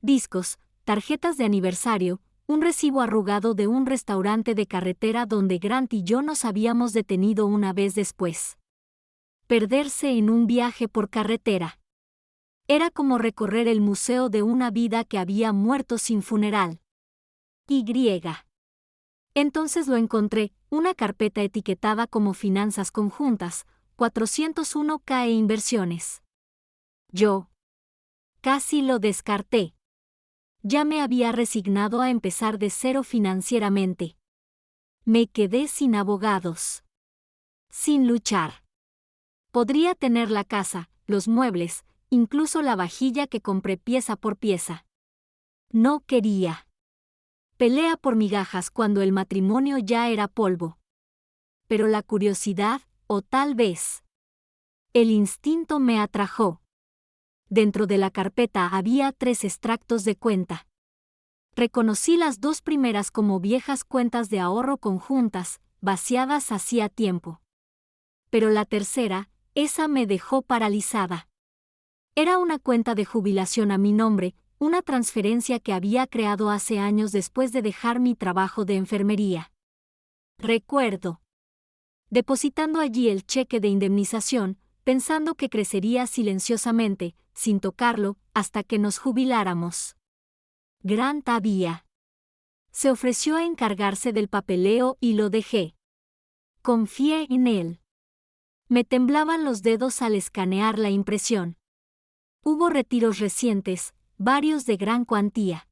discos, tarjetas de aniversario, un recibo arrugado de un restaurante de carretera donde Grant y yo nos habíamos detenido una vez después. Perderse en un viaje por carretera. Era como recorrer el museo de una vida que había muerto sin funeral. Y. Entonces lo encontré, una carpeta etiquetada como Finanzas Conjuntas, 401k e Inversiones. Yo casi lo descarté. Ya me había resignado a empezar de cero financieramente. Me quedé sin abogados. Sin luchar. Podría tener la casa, los muebles, incluso la vajilla que compré pieza por pieza. No quería. Pelea por migajas cuando el matrimonio ya era polvo. Pero la curiosidad, o tal vez el instinto me atrajo. Dentro de la carpeta había 3 extractos de cuenta. Reconocí las 2 primeras como viejas cuentas de ahorro conjuntas, vaciadas hacía tiempo. Pero la tercera, esa me dejó paralizada. Era una cuenta de jubilación a mi nombre, una transferencia que había creado hace años después de dejar mi trabajo de enfermería. Recuerdo depositando allí el cheque de indemnización, pensando que crecería silenciosamente, sin tocarlo, hasta que nos jubiláramos. Grant se ofreció a encargarse del papeleo y lo dejé. Confié en él. Me temblaban los dedos al escanear la impresión. Hubo retiros recientes, varios de gran cuantía.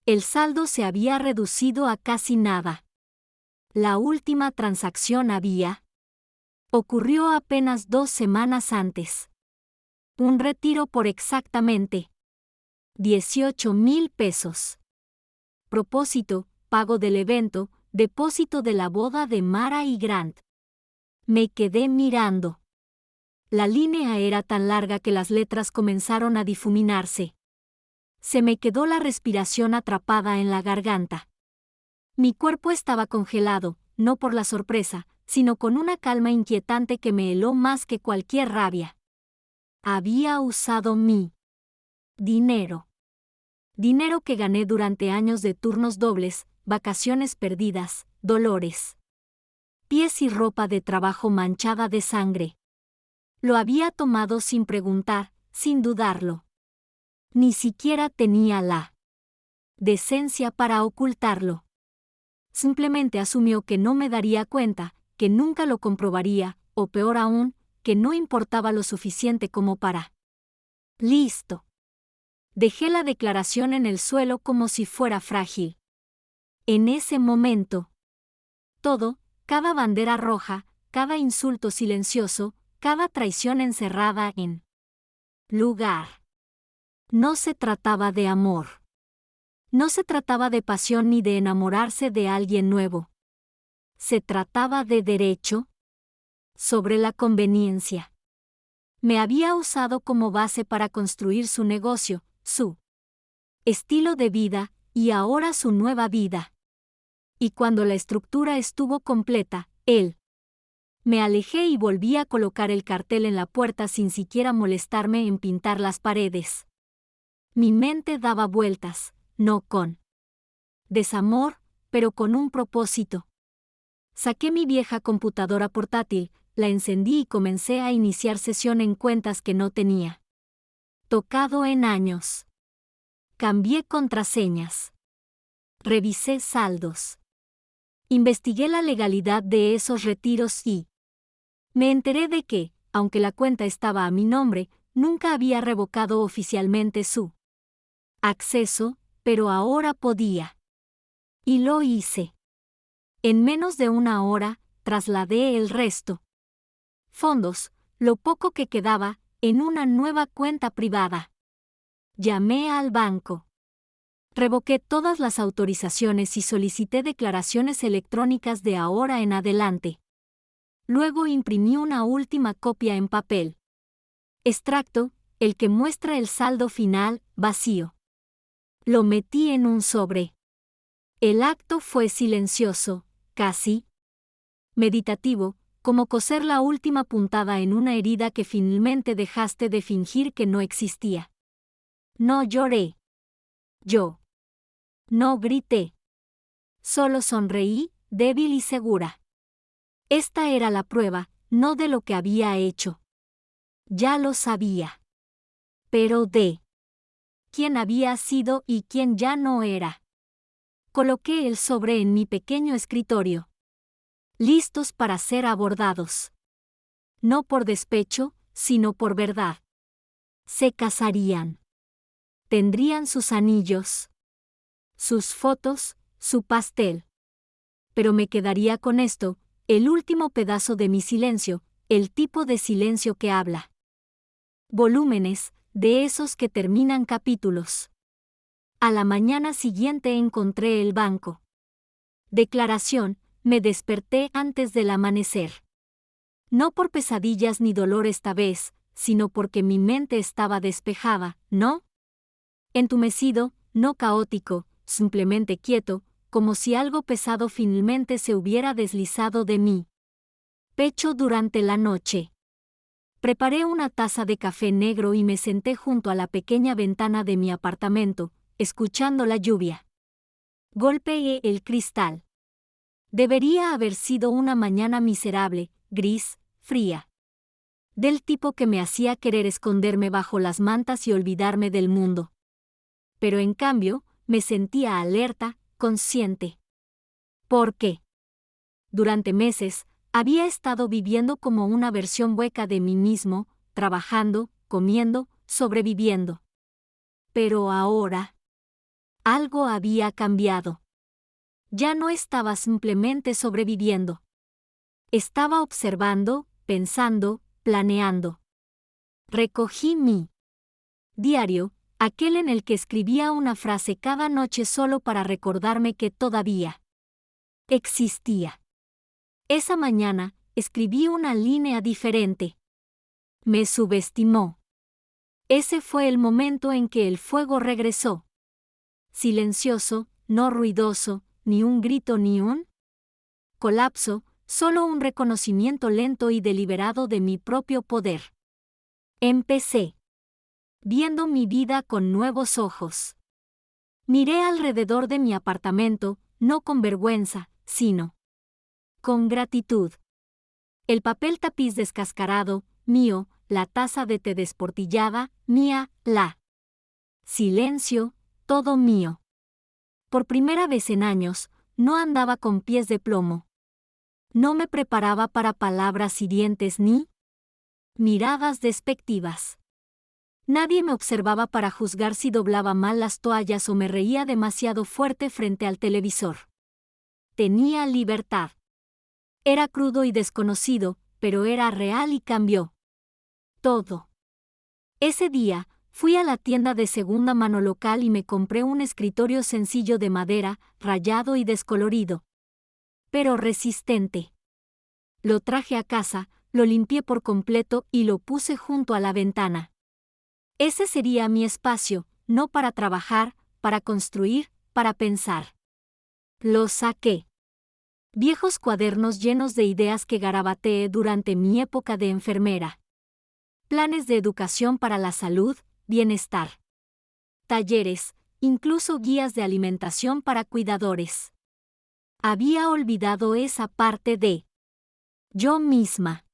El saldo se había reducido a casi nada. La última transacción ocurrió apenas 2 semanas antes. Un retiro por exactamente 18,000 pesos. Propósito, pago del evento, depósito de la boda de Mara y Grant. Me quedé mirando. La línea era tan larga que las letras comenzaron a difuminarse. Se me quedó la respiración atrapada en la garganta. Mi cuerpo estaba congelado, no por la sorpresa, sino con una calma inquietante que me heló más que cualquier rabia. Había usado mi dinero. Dinero que gané durante años de turnos dobles, vacaciones perdidas, dolores. Pies y ropa de trabajo manchada de sangre. Lo había tomado sin preguntar, sin dudarlo. Ni siquiera tenía la decencia para ocultarlo. Simplemente asumió que no me daría cuenta, que nunca lo comprobaría, o peor aún, que no importaba lo suficiente como para. Listo. Dejé la declaración en el suelo como si fuera frágil. En ese momento, todo, cada bandera roja, cada insulto silencioso, cada traición encerrada en lugar. No se trataba de amor. No se trataba de pasión ni de enamorarse de alguien nuevo. Se trataba de derecho sobre la conveniencia. Me había usado como base para construir su negocio, su estilo de vida, y ahora su nueva vida. Y cuando la estructura estuvo completa, él. Me alejé y volví a colocar el cartel en la puerta sin siquiera molestarme en pintar las paredes. Mi mente daba vueltas, no con desamor, pero con un propósito. Saqué mi vieja computadora portátil, la encendí y comencé a iniciar sesión en cuentas que no tenía tocado en años. Cambié contraseñas. Revisé saldos. Investigué la legalidad de esos retiros y me enteré de que, aunque la cuenta estaba a mi nombre, nunca había revocado oficialmente su acceso, pero ahora podía. Y lo hice. En menos de 1 hora, trasladé el resto. Fondos, lo poco que quedaba, en una nueva cuenta privada. Llamé al banco. Revoqué todas las autorizaciones y solicité declaraciones electrónicas de ahora en adelante. Luego imprimí una última copia en papel. Extracto, el que muestra el saldo final, vacío. Lo metí en un sobre. El acto fue silencioso, casi meditativo, como coser la última puntada en una herida que finalmente dejaste de fingir que no existía. No lloré. No grité. Solo sonreí, débil y segura. Esta era la prueba, no de lo que había hecho. Ya lo sabía. Pero de quién había sido y quién ya no era. Coloqué el sobre en mi pequeño escritorio. Listos para ser abordados. No por despecho, sino por verdad. Se casarían. Tendrían sus anillos, sus fotos, su pastel. Pero me quedaría con esto, el último pedazo de mi silencio, el tipo de silencio que habla. Volúmenes, de esos que terminan capítulos. A la mañana siguiente encontré el banco. Declaración, me desperté antes del amanecer. No por pesadillas ni dolor esta vez, sino porque mi mente estaba despejada, ¿no? Entumecido, no caótico, simplemente quieto, como si algo pesado finalmente se hubiera deslizado de mi pecho durante la noche. Preparé una taza de café negro y me senté junto a la pequeña ventana de mi apartamento, escuchando la lluvia. Golpeé el cristal. Debería haber sido una mañana miserable, gris, fría. Del tipo que me hacía querer esconderme bajo las mantas y olvidarme del mundo. Pero en cambio, me sentía alerta, consciente. ¿Por qué? Durante meses, había estado viviendo como una versión hueca de mí mismo, trabajando, comiendo, sobreviviendo. Pero ahora, algo había cambiado. Ya no estaba simplemente sobreviviendo. Estaba observando, pensando, planeando. Recogí mi diario, aquel en el que escribía una frase cada noche solo para recordarme que todavía existía. Esa mañana, escribí una línea diferente. Me subestimó. Ese fue el momento en que el fuego regresó. Silencioso, no ruidoso, ni un grito ni un colapso, solo un reconocimiento lento y deliberado de mi propio poder. Empecé viendo mi vida con nuevos ojos. Miré alrededor de mi apartamento, no con vergüenza, sino con gratitud. El papel tapiz descascarado, mío, la taza de té desportillada, mía, la silencio, todo mío. Por primera vez en años, no andaba con pies de plomo. No me preparaba para palabras hirientes ni miradas despectivas. Nadie me observaba para juzgar si doblaba mal las toallas o me reía demasiado fuerte frente al televisor. Tenía libertad. Era crudo y desconocido, pero era real y cambió todo. Ese día, fui a la tienda de segunda mano local y me compré un escritorio sencillo de madera, rayado y descolorido, pero resistente. Lo traje a casa, lo limpié por completo y lo puse junto a la ventana. Ese sería mi espacio, no para trabajar, para construir, para pensar. Lo saqué. Viejos cuadernos llenos de ideas que garabateé durante mi época de enfermera. Planes de educación para la salud, bienestar. Talleres, incluso guías de alimentación para cuidadores. Había olvidado esa parte de yo misma.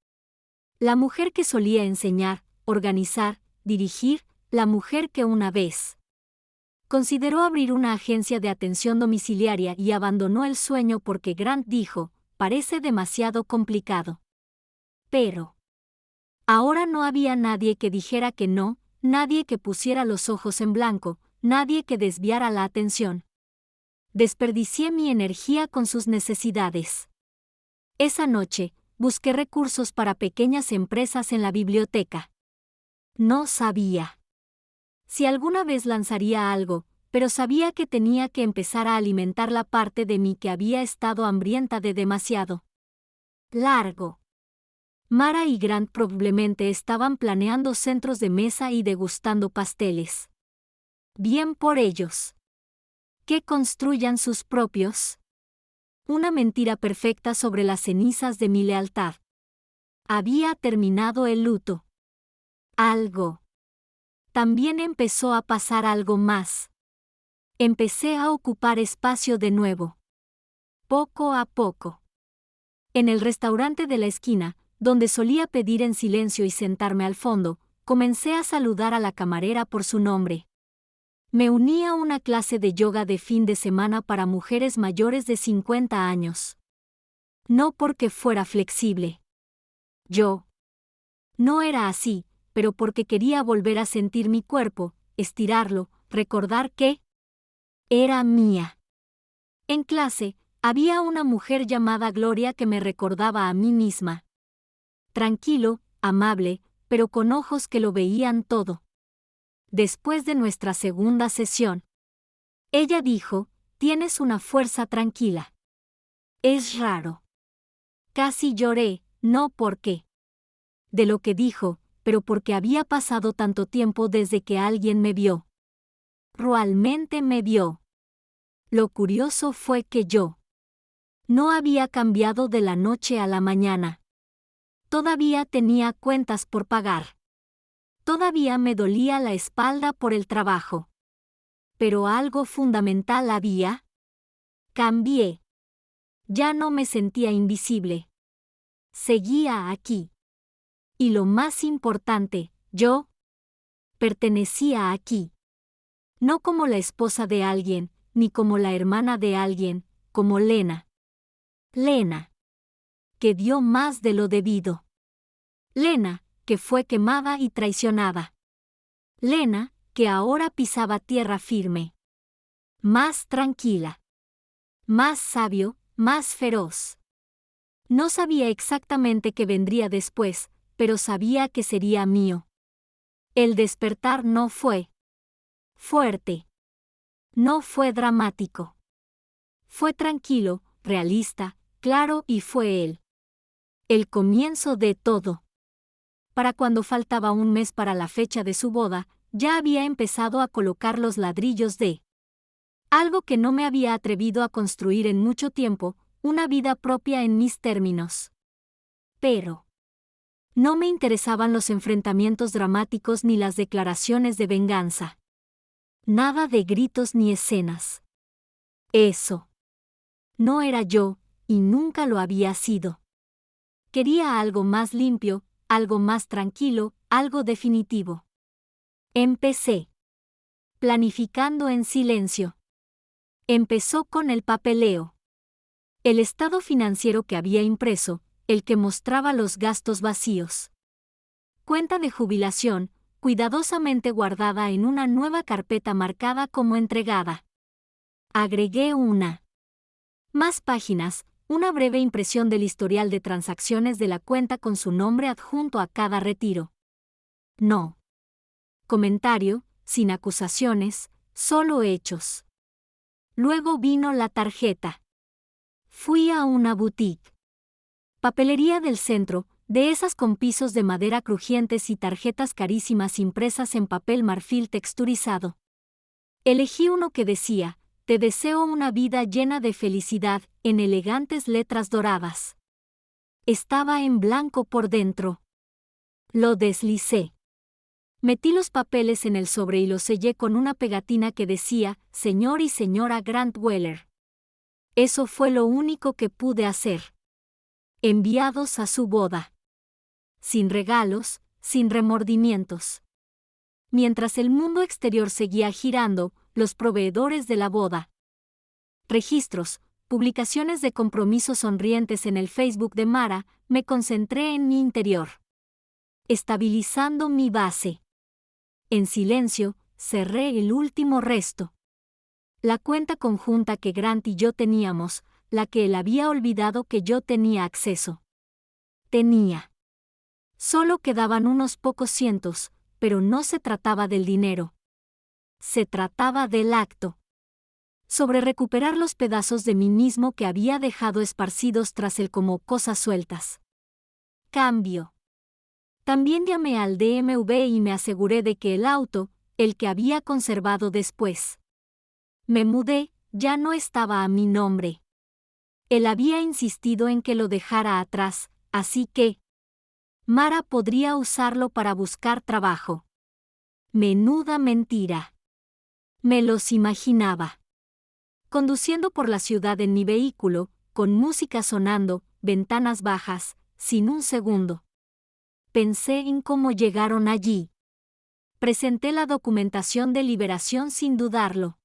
La mujer que solía enseñar, organizar, dirigir, la mujer que una vez consideró abrir una agencia de atención domiciliaria y abandonó el sueño porque Grant dijo, parece demasiado complicado. Pero ahora no había nadie que dijera que no, nadie que pusiera los ojos en blanco, nadie que desviara la atención. Desperdicié mi energía con sus necesidades. Esa noche, busqué recursos para pequeñas empresas en la biblioteca. No sabía si alguna vez lanzaría algo, pero sabía que tenía que empezar a alimentar la parte de mí que había estado hambrienta de demasiado largo. Mara y Grant probablemente estaban planeando centros de mesa y degustando pasteles. Bien por ellos. Que construyan sus propios. Una mentira perfecta sobre las cenizas de mi lealtad. Había terminado el luto. Algo. También empezó a pasar algo más. Empecé a ocupar espacio de nuevo. Poco a poco. En el restaurante de la esquina, donde solía pedir en silencio y sentarme al fondo, comencé a saludar a la camarera por su nombre. Me uní a una clase de yoga de fin de semana para mujeres mayores de 50 años. No porque fuera flexible. Yo no era así, pero porque quería volver a sentir mi cuerpo, estirarlo, recordar que era mía. En clase, había una mujer llamada Gloria que me recordaba a mí misma. Tranquilo, amable, pero con ojos que lo veían todo. Después de nuestra segunda sesión, ella dijo, tienes una fuerza tranquila. Es raro. Casi lloré, no porque de lo que dijo, pero porque había pasado tanto tiempo desde que alguien me vio. Realmente me vio. Lo curioso fue que yo no había cambiado de la noche a la mañana. Todavía tenía cuentas por pagar. Todavía me dolía la espalda por el trabajo. Pero algo fundamental había. Cambié. Ya no me sentía invisible. Seguía aquí. Y lo más importante, yo pertenecía aquí. No como la esposa de alguien, ni como la hermana de alguien, como Lena. Lena, que dio más de lo debido. Lena, que fue quemada y traicionada. Lena, que ahora pisaba tierra firme. Más tranquila. Más sabio, más feroz. No sabía exactamente qué vendría después, pero sabía que sería mío. El despertar no fue fuerte. No fue dramático. Fue tranquilo, realista, claro y fue él. El comienzo de todo. Para cuando faltaba un mes para la fecha de su boda, ya había empezado a colocar los ladrillos de algo que no me había atrevido a construir en mucho tiempo, una vida propia en mis términos. Pero no me interesaban los enfrentamientos dramáticos ni las declaraciones de venganza. Nada de gritos ni escenas. Eso no era yo, y nunca lo había sido. Quería algo más limpio, algo más tranquilo, algo definitivo. Empecé planificando en silencio. Empezó con el papeleo. El estado financiero que había impreso, el que mostraba los gastos vacíos. Cuenta de jubilación, cuidadosamente guardada en una nueva carpeta marcada como entregada. Agregué más páginas, una breve impresión del historial de transacciones de la cuenta con su nombre adjunto a cada retiro. No comentario, sin acusaciones, solo hechos. Luego vino la tarjeta. Fui a una boutique. Papelería del centro, de esas con pisos de madera crujientes y tarjetas carísimas impresas en papel marfil texturizado. Elegí uno que decía, te deseo una vida llena de felicidad, en elegantes letras doradas. Estaba en blanco por dentro. Lo deslicé. Metí los papeles en el sobre y los sellé con una pegatina que decía, Señor y señora Grant Weller. Eso fue lo único que pude hacer. Enviados a su boda. Sin regalos, sin remordimientos. Mientras el mundo exterior seguía girando, los proveedores de la boda. Registros, publicaciones de compromisos sonrientes en el Facebook de Mara, me concentré en mi interior. Estabilizando mi base. En silencio, cerré el último resto. La cuenta conjunta que Grant y yo teníamos, la que él había olvidado que yo tenía acceso. Solo quedaban unos pocos cientos, pero no se trataba del dinero. Se trataba del acto. Sobre recuperar los pedazos de mí mismo que había dejado esparcidos tras él como cosas sueltas. Cambio. También llamé al DMV y me aseguré de que el auto, el que había conservado después. Me mudé, ya no estaba a mi nombre. Él había insistido en que lo dejara atrás, así que Mara podría usarlo para buscar trabajo. Menuda mentira. Me los imaginaba. Conduciendo por la ciudad en mi vehículo, con música sonando, ventanas bajas, sin un segundo. Pensé en cómo llegaron allí. Presenté la documentación de liberación sin dudarlo.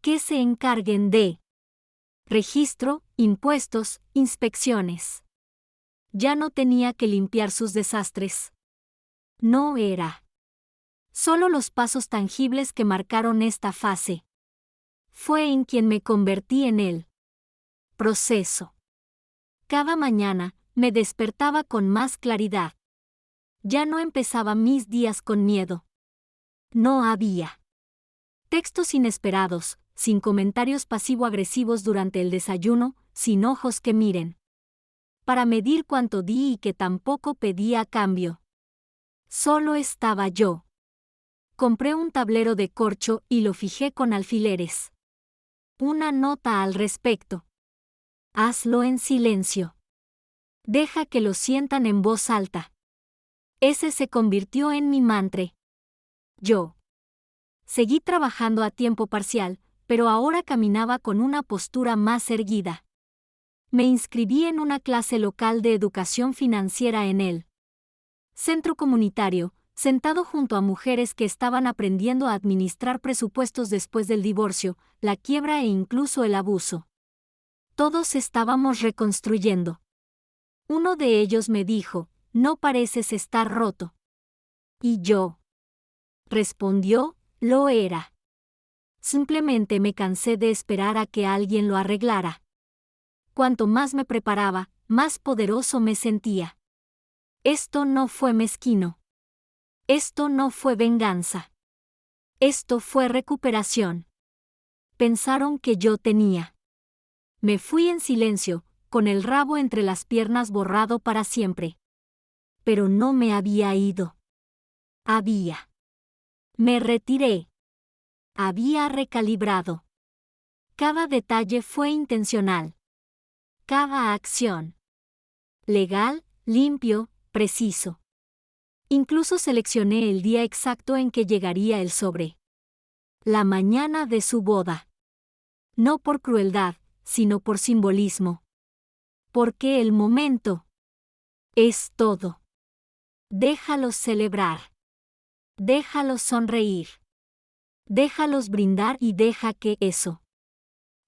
Que se encarguen de registro, impuestos, inspecciones. Ya no tenía que limpiar sus desastres. No era solo los pasos tangibles que marcaron esta fase. Fue en quien me convertí en el proceso. Cada mañana, me despertaba con más claridad. Ya no empezaba mis días con miedo. No había textos inesperados, sin comentarios pasivo-agresivos durante el desayuno, sin ojos que miren. Para medir cuánto di y que tampoco pedía a cambio. Solo estaba yo. Compré un tablero de corcho y lo fijé con alfileres. una nota al respecto. Hazlo en silencio. Deja que lo sientan en voz alta. Ese se convirtió en mi mantra. Yo seguí trabajando a tiempo parcial, pero ahora caminaba con una postura más erguida. Me inscribí en una clase local de educación financiera en el centro comunitario, sentado junto a mujeres que estaban aprendiendo a administrar presupuestos después del divorcio, la quiebra e incluso el abuso. Todos estábamos reconstruyendo. Uno de ellos me dijo, «No pareces estar roto». Y yo respondió, «Lo era. Simplemente me cansé de esperar a que alguien lo arreglara». Cuanto más me preparaba, más poderoso me sentía. Esto no fue mezquino. Esto no fue venganza. Esto fue recuperación. Pensaron que yo tenía. Me fui en silencio, con el rabo entre las piernas borrado para siempre. Pero no me había ido. Me retiré. Había recalibrado. Cada detalle fue intencional. Cada acción. Legal, limpio, preciso. Incluso seleccioné el día exacto en que llegaría el sobre. La mañana de su boda. No por crueldad, sino por simbolismo. Porque el momento es todo. Déjalos celebrar. Déjalos sonreír. Déjalos brindar y deja que eso.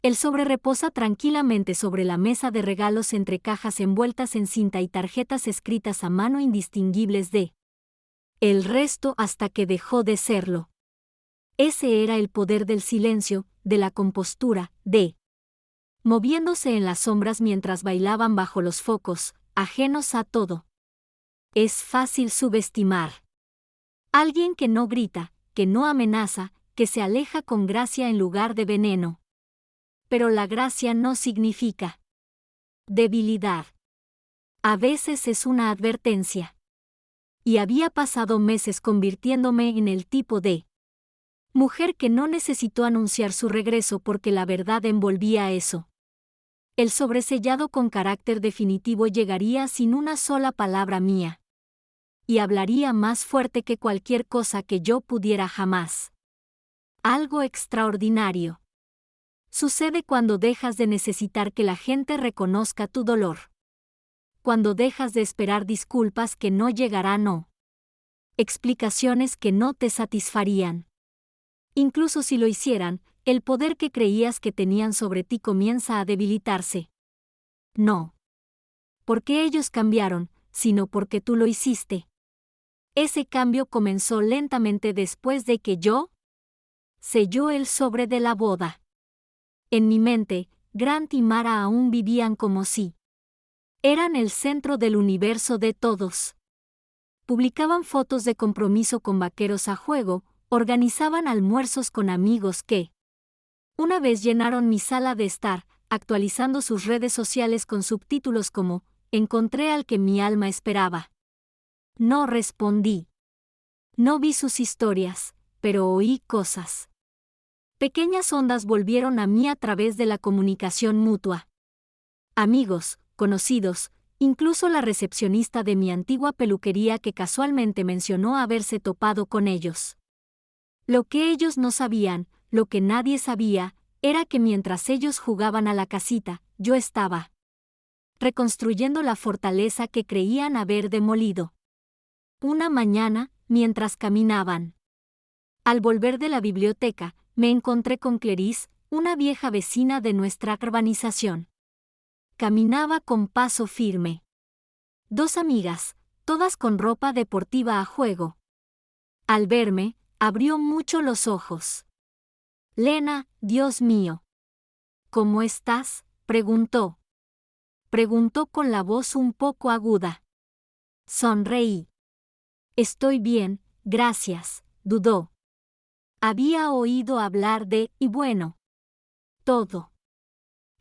El sobre reposa tranquilamente sobre la mesa de regalos entre cajas envueltas en cinta y tarjetas escritas a mano indistinguibles de el resto hasta que dejó de serlo. Ese era el poder del silencio, de la compostura, moviéndose en las sombras mientras bailaban bajo los focos, ajenos a todo. Es fácil subestimar. Alguien que no grita, que no amenaza, que se aleja con gracia en lugar de veneno. Pero la gracia no significa debilidad. A veces es una advertencia. Y había pasado meses convirtiéndome en el tipo de mujer que no necesitó anunciar su regreso porque la verdad envolvía eso. El sobresellado con carácter definitivo llegaría sin una sola palabra mía. Y hablaría más fuerte que cualquier cosa que yo pudiera jamás. Algo extraordinario sucede cuando dejas de necesitar que la gente reconozca tu dolor. Cuando dejas de esperar disculpas que no llegarán o explicaciones que no te satisfarían. Incluso si lo hicieran, el poder que creías que tenían sobre ti comienza a debilitarse. No. Porque ellos cambiaron, sino porque tú lo hiciste. Ese cambio comenzó lentamente después de que yo selló el sobre de la boda. En mi mente, Grant y Mara aún vivían como si eran el centro del universo de todos. Publicaban fotos de compromiso con vaqueros a juego, organizaban almuerzos con amigos que una vez llenaron mi sala de estar, actualizando sus redes sociales con subtítulos como «Encontré al que mi alma esperaba». No respondí. No vi sus historias, pero oí cosas. Pequeñas ondas volvieron a mí a través de la comunicación mutua. Amigos, conocidos, incluso la recepcionista de mi antigua peluquería que casualmente mencionó haberse topado con ellos. Lo que ellos no sabían, lo que nadie sabía, era que mientras ellos jugaban a la casita, yo estaba reconstruyendo la fortaleza que creían haber demolido. Una mañana, mientras caminaban. Al volver de la biblioteca, me encontré con Clarice, una vieja vecina de nuestra urbanización. Caminaba con paso firme. Dos amigas, todas con ropa deportiva a juego. Al verme, abrió mucho los ojos. «Lena, Dios mío. ¿Cómo estás?», preguntó. Preguntó con la voz un poco aguda. Sonreí. «Estoy bien, gracias», dudó. Había oído hablar de, y bueno, todo.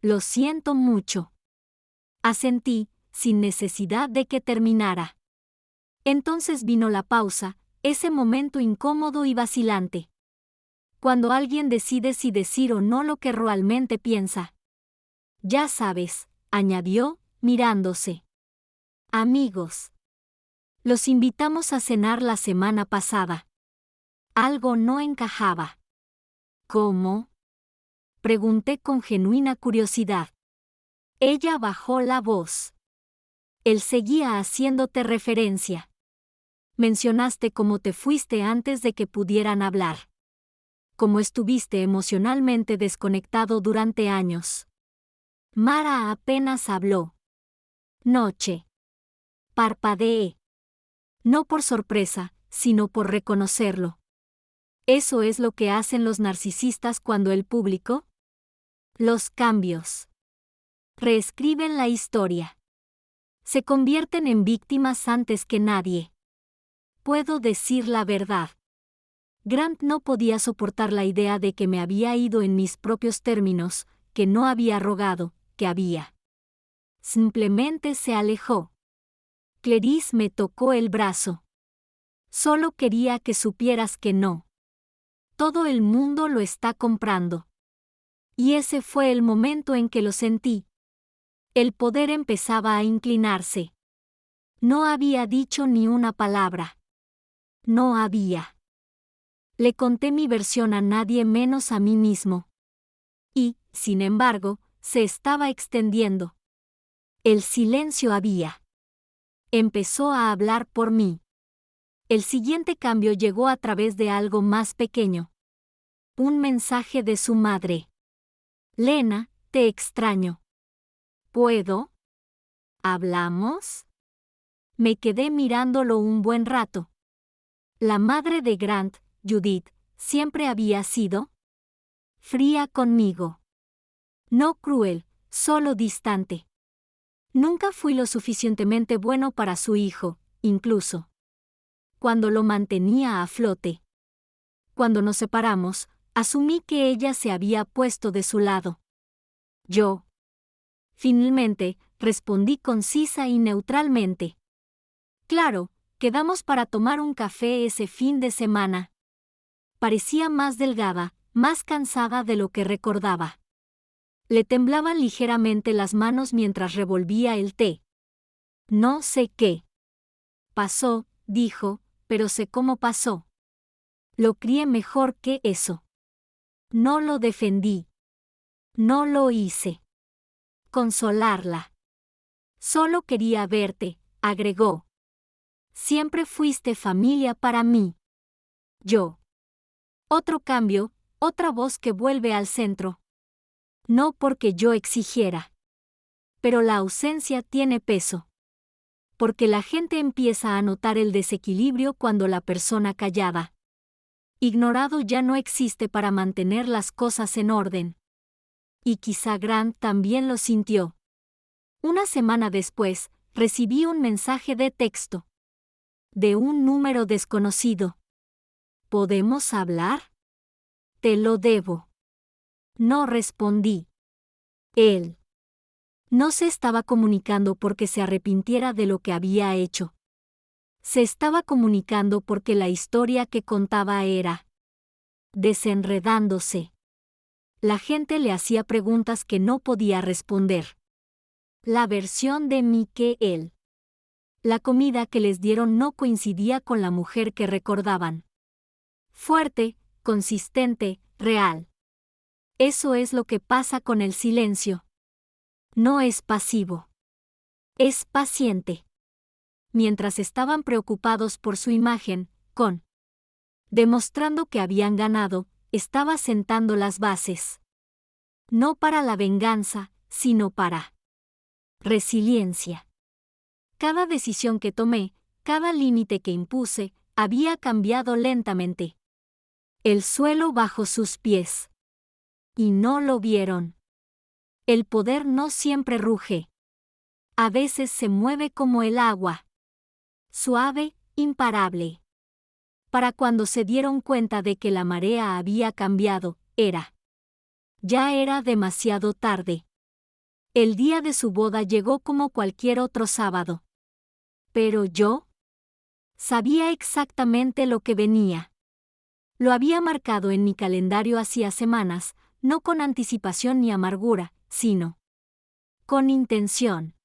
«Lo siento mucho». Asentí, sin necesidad de que terminara. Entonces vino la pausa, ese momento incómodo y vacilante. Cuando alguien decide si decir o no lo que realmente piensa. Ya sabes, añadió, mirándose. Amigos. Los invitamos a cenar la semana pasada. Algo no encajaba. ¿Cómo? Pregunté con genuina curiosidad. Ella bajó la voz. Él seguía haciéndote referencia. Mencionaste cómo te fuiste antes de que pudieran hablar. Cómo estuviste emocionalmente desconectado durante años. Mara apenas habló. Noche. Parpadeé. No por sorpresa, sino por reconocerlo. ¿Eso es lo que hacen los narcisistas cuando el público? Los cambios. Reescriben la historia. Se convierten en víctimas antes que nadie. Puedo decir la verdad. Grant no podía soportar la idea de que me había ido en mis propios términos, que no había rogado, que había. Simplemente se alejó. Clarice me tocó el brazo. Solo quería que supieras que no. Todo el mundo lo está comprando. Y ese fue el momento en que lo sentí. El poder empezaba a inclinarse. No había dicho ni una palabra. No había. Le conté mi versión a nadie menos a mí mismo. Y, sin embargo, se estaba extendiendo. El silencio había. Empezó a hablar por mí. El siguiente cambio llegó a través de algo más pequeño. Un mensaje de su madre. Lena, te extraño. ¿Puedo? ¿Hablamos? Me quedé mirándolo un buen rato. La madre de Grant, Judith, siempre había sido fría conmigo. No cruel, solo distante. Nunca fui lo suficientemente bueno para su hijo, incluso cuando lo mantenía a flote. Cuando nos separamos, asumí que ella se había puesto de su lado. Yo. Finalmente, respondí concisa y neutralmente. Claro, quedamos para tomar un café ese fin de semana. Parecía más delgada, más cansada de lo que recordaba. Le temblaban ligeramente las manos mientras revolvía el té. No sé qué pasó, dijo, pero sé cómo pasó. Lo crié mejor que eso. No lo defendí. No lo hice. Consolarla. Solo quería verte, agregó. Siempre fuiste familia para mí. Yo. Otro cambio, otra voz que vuelve al centro. No porque yo exigiera. Pero la ausencia tiene peso. Porque la gente empieza a notar el desequilibrio cuando la persona callada, ignorado, ya no existe para mantener las cosas en orden. Y quizá Grant también lo sintió. Una semana después, recibí un mensaje de texto. De un número desconocido. ¿Podemos hablar? Te lo debo. No respondí. Él no se estaba comunicando porque se arrepintiera de lo que había hecho. Se estaba comunicando porque la historia que contaba era desenredándose. La gente le hacía preguntas que no podía responder. La versión de mí que él. La comida que les dieron no coincidía con la mujer que recordaban. Fuerte, consistente, real. Eso es lo que pasa con el silencio. No es pasivo. Es paciente. Mientras estaban preocupados por su imagen, demostrando que habían ganado, estaba sentando las bases. No para la venganza, sino para resiliencia. Cada decisión que tomé, cada límite que impuse, había cambiado lentamente. El suelo bajo sus pies. Y no lo vieron. El poder no siempre ruge. A veces se mueve como el agua. Suave, imparable. Para cuando se dieron cuenta de que la marea había cambiado, ya era demasiado tarde. El día de su boda llegó como cualquier otro sábado. Pero yo sabía exactamente lo que venía. Lo había marcado en mi calendario hacía semanas, no con anticipación ni amargura, sino con intención.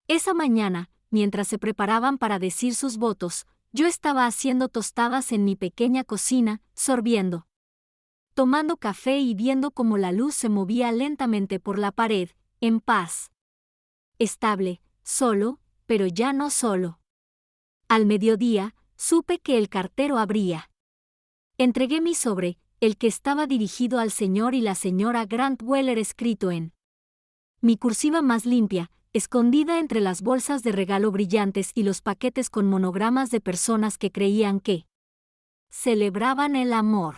Esa mañana, mientras se preparaban para decir sus votos, yo estaba haciendo tostadas en mi pequeña cocina, sorbiendo, tomando café y viendo cómo la luz se movía lentamente por la pared, en paz. Estable, solo, pero ya no solo. Al mediodía, supe que el cartero abría. Entregué mi sobre, el que estaba dirigido al señor y la señora Grant Weller escrito en mi cursiva más limpia, escondida entre las bolsas de regalo brillantes y los paquetes con monogramas de personas que creían que celebraban el amor.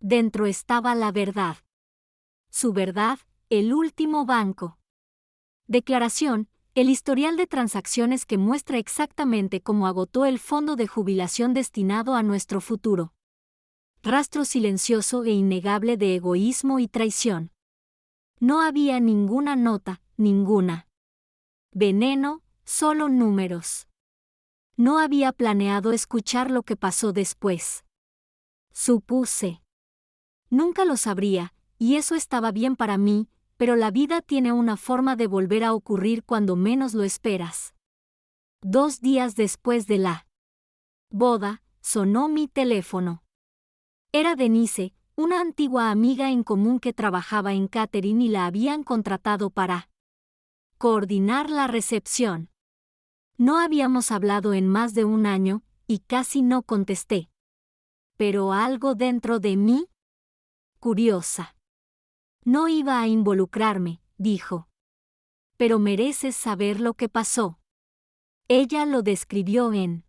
Dentro estaba la verdad. Su verdad, el último banco. Declaración, el historial de transacciones que muestra exactamente cómo agotó el fondo de jubilación destinado a nuestro futuro. Rastro silencioso e innegable de egoísmo y traición. No había ninguna nota, ninguna veneno, solo números. No había planeado escuchar lo que pasó después. Supuse. Nunca lo sabría, y eso estaba bien para mí, pero la vida tiene una forma de volver a ocurrir cuando menos lo esperas. 2 días después de la boda, sonó mi teléfono. Era Denise, una antigua amiga en común que trabajaba en catering y la habían contratado para coordinar la recepción. No habíamos hablado en más de 1 año, y casi no contesté. Pero algo dentro de mí, curiosa. No iba a involucrarme, dijo. Pero mereces saber lo que pasó. Ella lo describió en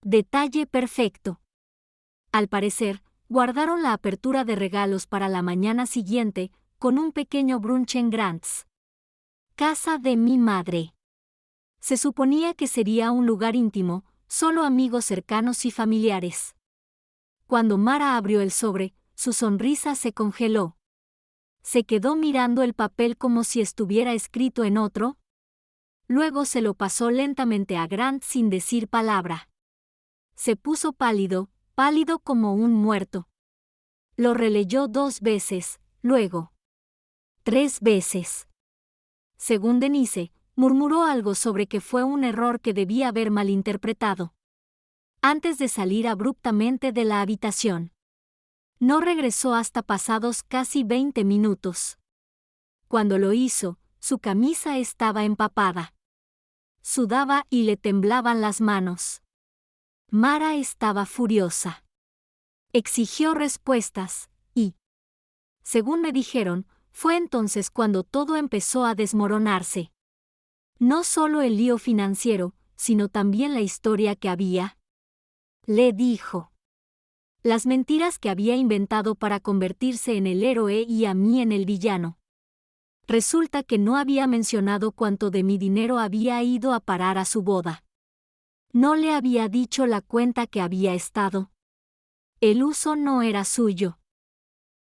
detalle perfecto. Al parecer, guardaron la apertura de regalos para la mañana siguiente, con un pequeño brunch en Grant's casa de mi madre. Se suponía que sería un lugar íntimo, solo amigos cercanos y familiares. Cuando Mara abrió el sobre, su sonrisa se congeló. Se quedó mirando el papel como si estuviera escrito en otro. Luego se lo pasó lentamente a Grant sin decir palabra. Se puso pálido, pálido como un muerto. Lo releyó 2 veces, luego 3 veces. Según Denise, murmuró algo sobre que fue un error que debía haber malinterpretado. Antes de salir abruptamente de la habitación. No regresó hasta pasados casi 20 minutos. Cuando lo hizo, su camisa estaba empapada. Sudaba y le temblaban las manos. Mara estaba furiosa. Exigió respuestas, y, según me dijeron, fue entonces cuando todo empezó a desmoronarse. No solo el lío financiero, sino también la historia que había. Le dijo. Las mentiras que había inventado para convertirse en el héroe y a mí en el villano. Resulta que no había mencionado cuánto de mi dinero había ido a parar a su boda. No le había dicho la cuenta que había estado. El uso no era suyo.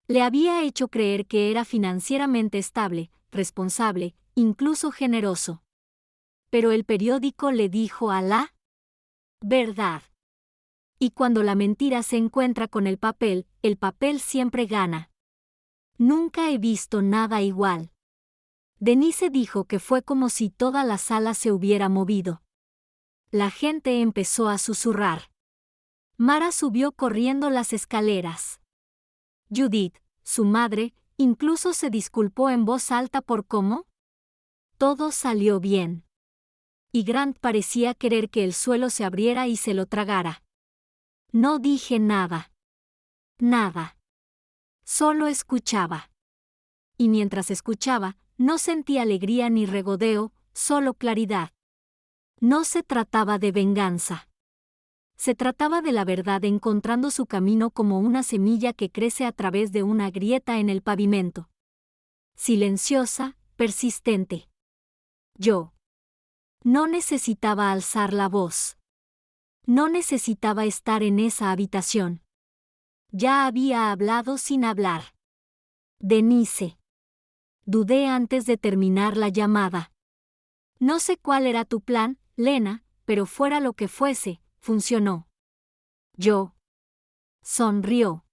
Le había hecho creer que era financieramente estable, responsable, incluso generoso. Pero el periódico le dijo a la verdad. Y cuando la mentira se encuentra con el papel siempre gana. Nunca he visto nada igual. Denise dijo que fue como si toda la sala se hubiera movido. La gente empezó a susurrar. Mara subió corriendo las escaleras. Judith, su madre, incluso se disculpó en voz alta por cómo todo salió bien. Y Grant parecía querer que el suelo se abriera y se lo tragara. No dije nada. Nada. Solo escuchaba. Y mientras escuchaba, no sentí alegría ni regodeo, solo claridad. No se trataba de venganza. Se trataba de la verdad encontrando su camino como una semilla que crece a través de una grieta en el pavimento. Silenciosa, persistente. Yo no necesitaba alzar la voz. No necesitaba estar en esa habitación. Ya había hablado sin hablar. Denise. Dudé antes de terminar la llamada. No sé cuál era tu plan, Lena, pero fuera lo que fuese, funcionó. Yo Sonrió.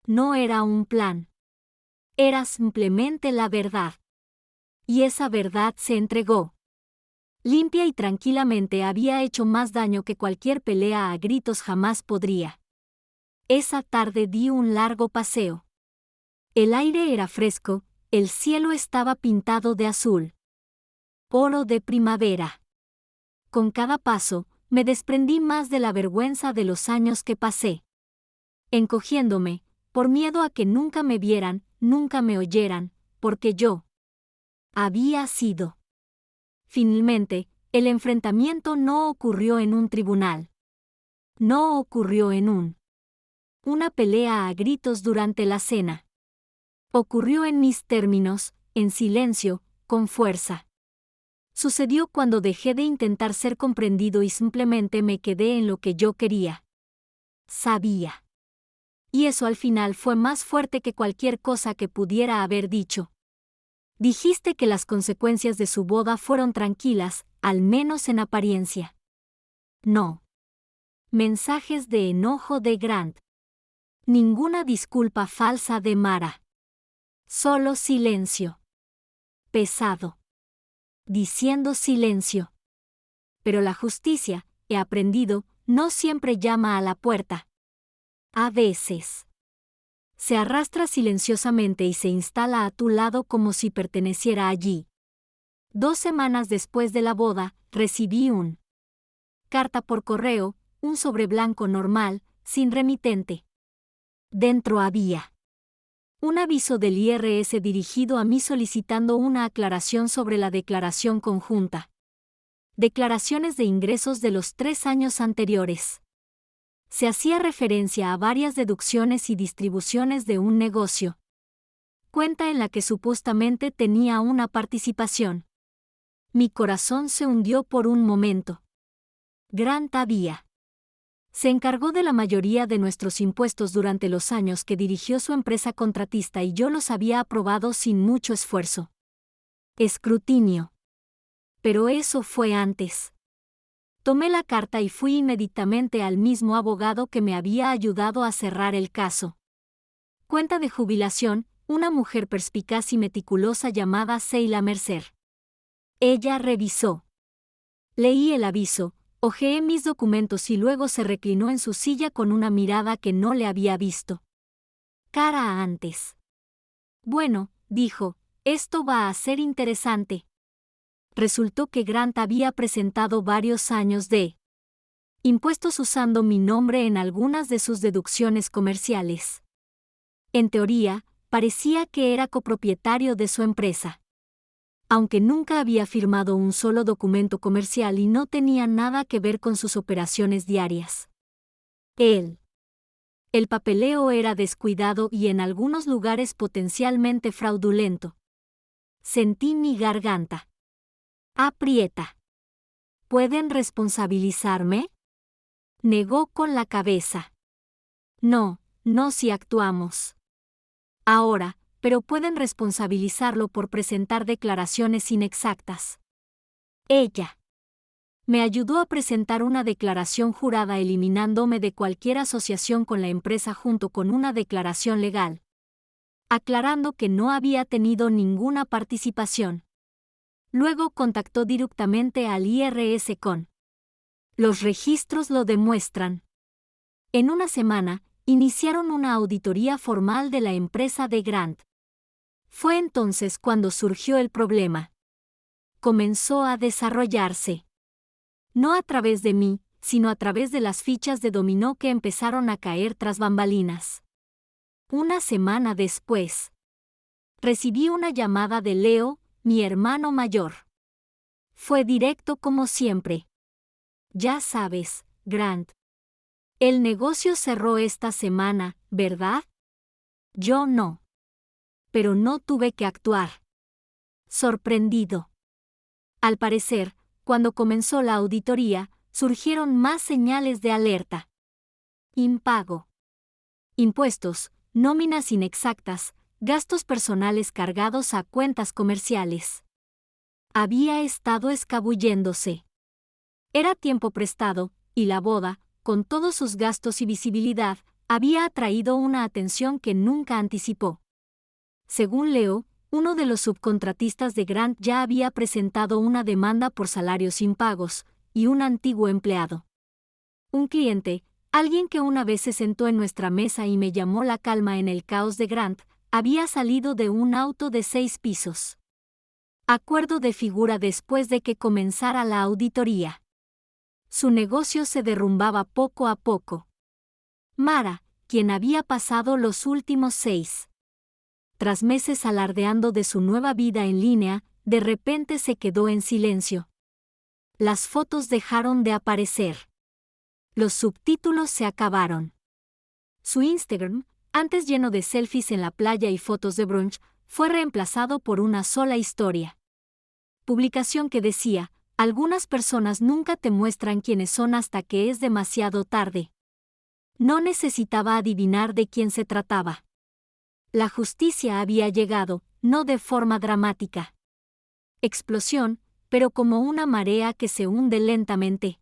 No era un plan. Era simplemente la verdad. Y esa verdad se entregó. Limpia y tranquilamente había hecho más daño que cualquier pelea a gritos jamás podría. Esa tarde di un largo paseo. El aire era fresco, el cielo estaba pintado de azul. Oro de primavera. Con cada paso, me desprendí más de la vergüenza de los años que pasé. Encogiéndome, por miedo a que nunca me vieran, nunca me oyeran, porque yo había sido. Finalmente, el enfrentamiento no ocurrió en un tribunal. No ocurrió en una pelea a gritos durante la cena. Ocurrió en mis términos, en silencio, con fuerza. Sucedió cuando dejé de intentar ser comprendido y simplemente me quedé en lo que yo quería. Sabía. Y eso al final fue más fuerte que cualquier cosa que pudiera haber dicho. Dijiste que las consecuencias de su boda fueron tranquilas, al menos en apariencia. No. Mensajes de enojo de Grant. Ninguna disculpa falsa de Mara. Solo silencio. Pesado. Diciendo silencio. Pero la justicia, he aprendido, no siempre llama a la puerta. A veces. Se arrastra silenciosamente y se instala a tu lado como si perteneciera allí. 2 semanas después de la boda, recibí carta por correo, un sobre blanco normal, sin remitente. Dentro había un aviso del IRS dirigido a mí solicitando una aclaración sobre la declaración conjunta. Declaraciones de ingresos de los 3 años anteriores. Se hacía referencia a varias deducciones y distribuciones de un negocio. Cuenta en la que supuestamente tenía una participación. Mi corazón se hundió por un momento. Grant se encargó de la mayoría de nuestros impuestos durante los años que dirigió su empresa contratista y yo los había aprobado sin mucho esfuerzo. Escrutinio. Pero eso fue antes. Tomé la carta y fui inmediatamente al mismo abogado que me había ayudado a cerrar el caso. Cuenta de jubilación, una mujer perspicaz y meticulosa llamada Sheila Mercer. Ella revisó. Leí el aviso, hojeé mis documentos y luego se reclinó en su silla con una mirada que no le había visto. Cara antes. Bueno, dijo, esto va a ser interesante. Resultó que Grant había presentado varios años de impuestos usando mi nombre en algunas de sus deducciones comerciales. En teoría, parecía que era copropietario de su empresa. Aunque nunca había firmado un solo documento comercial y no tenía nada que ver con sus operaciones diarias. El papeleo era descuidado y en algunos lugares potencialmente fraudulento. Sentí mi garganta. Aprieta. ¿Pueden responsabilizarme? Negó con la cabeza. No, no si actuamos ahora, pero pueden responsabilizarlo por presentar declaraciones inexactas. Ella me ayudó a presentar una declaración jurada eliminándome de cualquier asociación con la empresa junto con una declaración legal, aclarando que no había tenido ninguna participación. Luego contactó directamente al IRS con los registros lo demuestran. En una semana, iniciaron una auditoría formal de la empresa de Grant. Fue entonces cuando surgió el problema. Comenzó a desarrollarse. No a través de mí, sino a través de las fichas de dominó que empezaron a caer tras bambalinas. Una semana después, recibí una llamada de Leo, mi hermano mayor. Fue directo como siempre. Ya sabes, Grant. El negocio cerró esta semana, ¿verdad? Yo no. Pero no tuve que actuar. Sorprendido. Al parecer, cuando comenzó la auditoría, surgieron más señales de alerta. Impago. Impuestos, nóminas inexactas, gastos personales cargados a cuentas comerciales. Había estado escabulléndose. Era tiempo prestado, y la boda, con todos sus gastos y visibilidad, había atraído una atención que nunca anticipó. Según Leo, uno de los subcontratistas de Grant ya había presentado una demanda por salarios impagos, y un antiguo empleado. Un cliente, alguien que una vez se sentó en nuestra mesa y me llamó la calma en el caos de Grant, había salido de un auto de 6 pisos. Acuerdo de figura después de que comenzara la auditoría. Su negocio se derrumbaba poco a poco. Mara, quien había pasado los últimos 6. Tras meses alardeando de su nueva vida en línea, de repente se quedó en silencio. Las fotos dejaron de aparecer. Los subtítulos se acabaron. Su Instagram, antes lleno de selfies en la playa y fotos de brunch, fue reemplazado por una sola historia. Publicación que decía: algunas personas nunca te muestran quiénes son hasta que es demasiado tarde. No necesitaba adivinar de quién se trataba. La justicia había llegado, no de forma dramática. Explosión, pero como una marea que se hunde lentamente.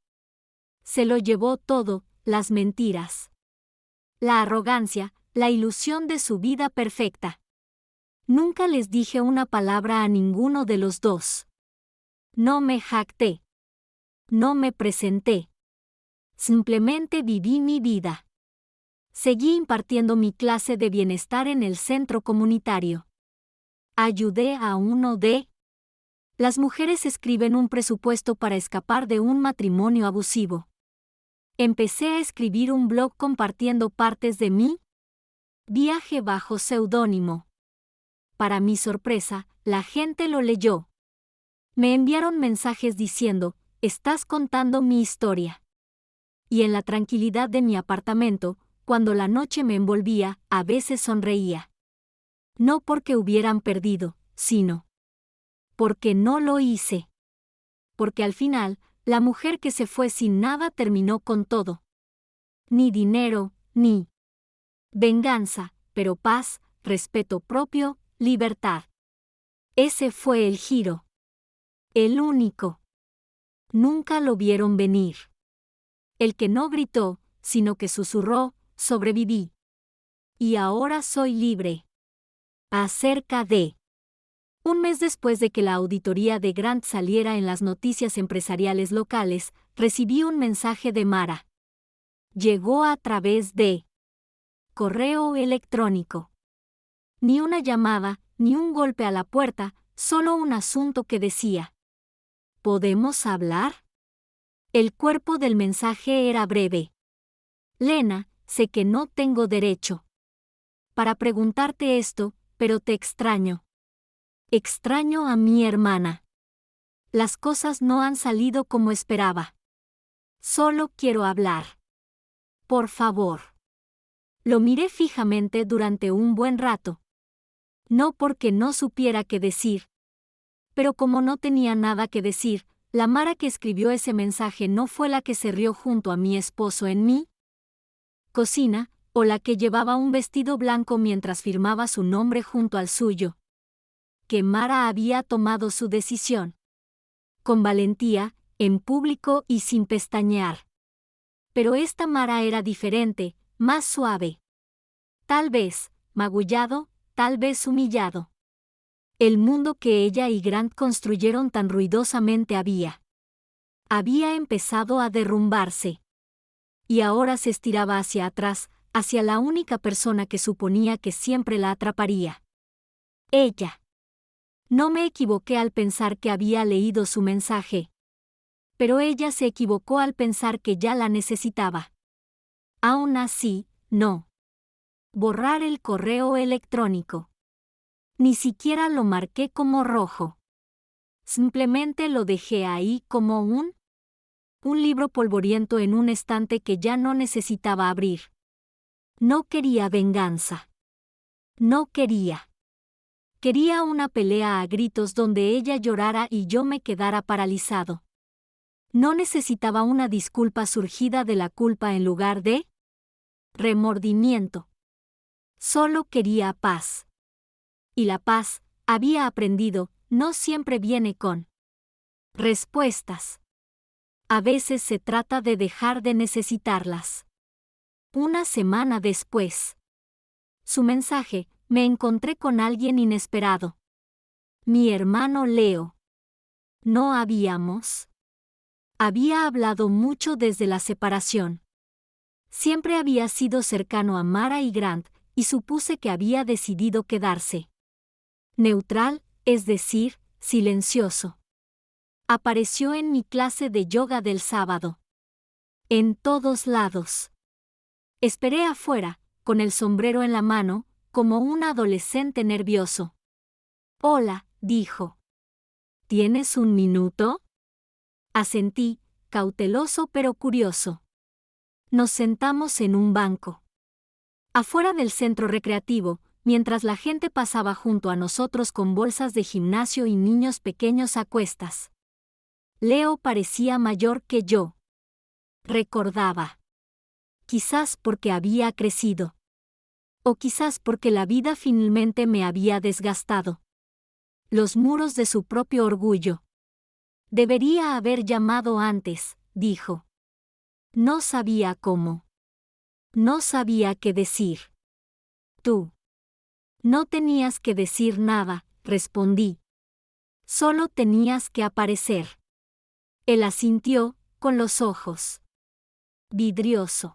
Se lo llevó todo, las mentiras. La arrogancia, la ilusión de su vida perfecta. Nunca les dije una palabra a ninguno de los dos. No me jacté. No me presenté. Simplemente viví mi vida. Seguí impartiendo mi clase de bienestar en el centro comunitario. Ayudé a uno de... Las mujeres escriben un presupuesto para escapar de un matrimonio abusivo. Empecé a escribir un blog compartiendo partes de mi viaje bajo seudónimo. Para mi sorpresa, la gente lo leyó. Me enviaron mensajes diciendo: estás contando mi historia. Y en la tranquilidad de mi apartamento, cuando la noche me envolvía, a veces sonreía. No porque hubieran perdido, sino porque no lo hice. Porque al final, la mujer que se fue sin nada terminó con todo. Ni dinero, ni venganza, pero paz, respeto propio, libertad. Ese fue el giro. El único. Nunca lo vieron venir. El que no gritó, sino que susurró: sobreviví. Y ahora soy libre. Acerca de... Un mes después de que la auditoría de Grant saliera en las noticias empresariales locales, recibí un mensaje de Mara. Llegó a través de correo electrónico. Ni una llamada, ni un golpe a la puerta, solo un asunto que decía: ¿podemos hablar? El cuerpo del mensaje era breve. Lena, sé que no tengo derecho para preguntarte esto, pero te extraño. Extraño a mi hermana. Las cosas no han salido como esperaba. Solo quiero hablar. Por favor. Lo miré fijamente durante un buen rato. No porque no supiera qué decir. Pero como no tenía nada que decir, la Mara que escribió ese mensaje no fue la que se rió junto a mi esposo en mi cocina, o la que llevaba un vestido blanco mientras firmaba su nombre junto al suyo. Que Mara había tomado su decisión. Con valentía, en público y sin pestañear. Pero esta Mara era diferente, más suave. Tal vez magullado, tal vez humillado. El mundo que ella y Grant construyeron tan ruidosamente había empezado a derrumbarse. Y ahora se estiraba hacia atrás, hacia la única persona que suponía que siempre la atraparía. Ella. No me equivoqué al pensar que había leído su mensaje. Pero ella se equivocó al pensar que ya la necesitaba. Aún así, no. Borrar el correo electrónico. Ni siquiera lo marqué como rojo. Simplemente lo dejé ahí como un libro polvoriento en un estante que ya no necesitaba abrir. No quería venganza. No quería. Quería una pelea a gritos donde ella llorara y yo me quedara paralizado. No necesitaba una disculpa surgida de la culpa en lugar de remordimiento. Solo quería paz. Y la paz, había aprendido, no siempre viene con respuestas. A veces se trata de dejar de necesitarlas. Una semana después. Su mensaje: me encontré con alguien inesperado. Mi hermano Leo. No había hablado mucho desde la separación. Siempre había sido cercano a Mara y Grant, y supuse que había decidido quedarse. Neutral, es decir, silencioso. Apareció en mi clase de yoga del sábado. En todos lados. Esperé afuera, con el sombrero en la mano, como un adolescente nervioso. Hola, dijo. ¿Tienes un minuto? Asentí, cauteloso pero curioso. Nos sentamos en un banco. Afuera del centro recreativo, mientras la gente pasaba junto a nosotros con bolsas de gimnasio y niños pequeños a cuestas. Leo parecía mayor que yo. Recordaba. Quizás porque había crecido. O quizás porque la vida finalmente me había desgastado. Los muros de su propio orgullo. Debería haber llamado antes, dijo. No sabía cómo. No sabía qué decir. Tú. No tenías que decir nada, respondí. Solo tenías que aparecer. Él asintió, con los ojos. Vidrioso.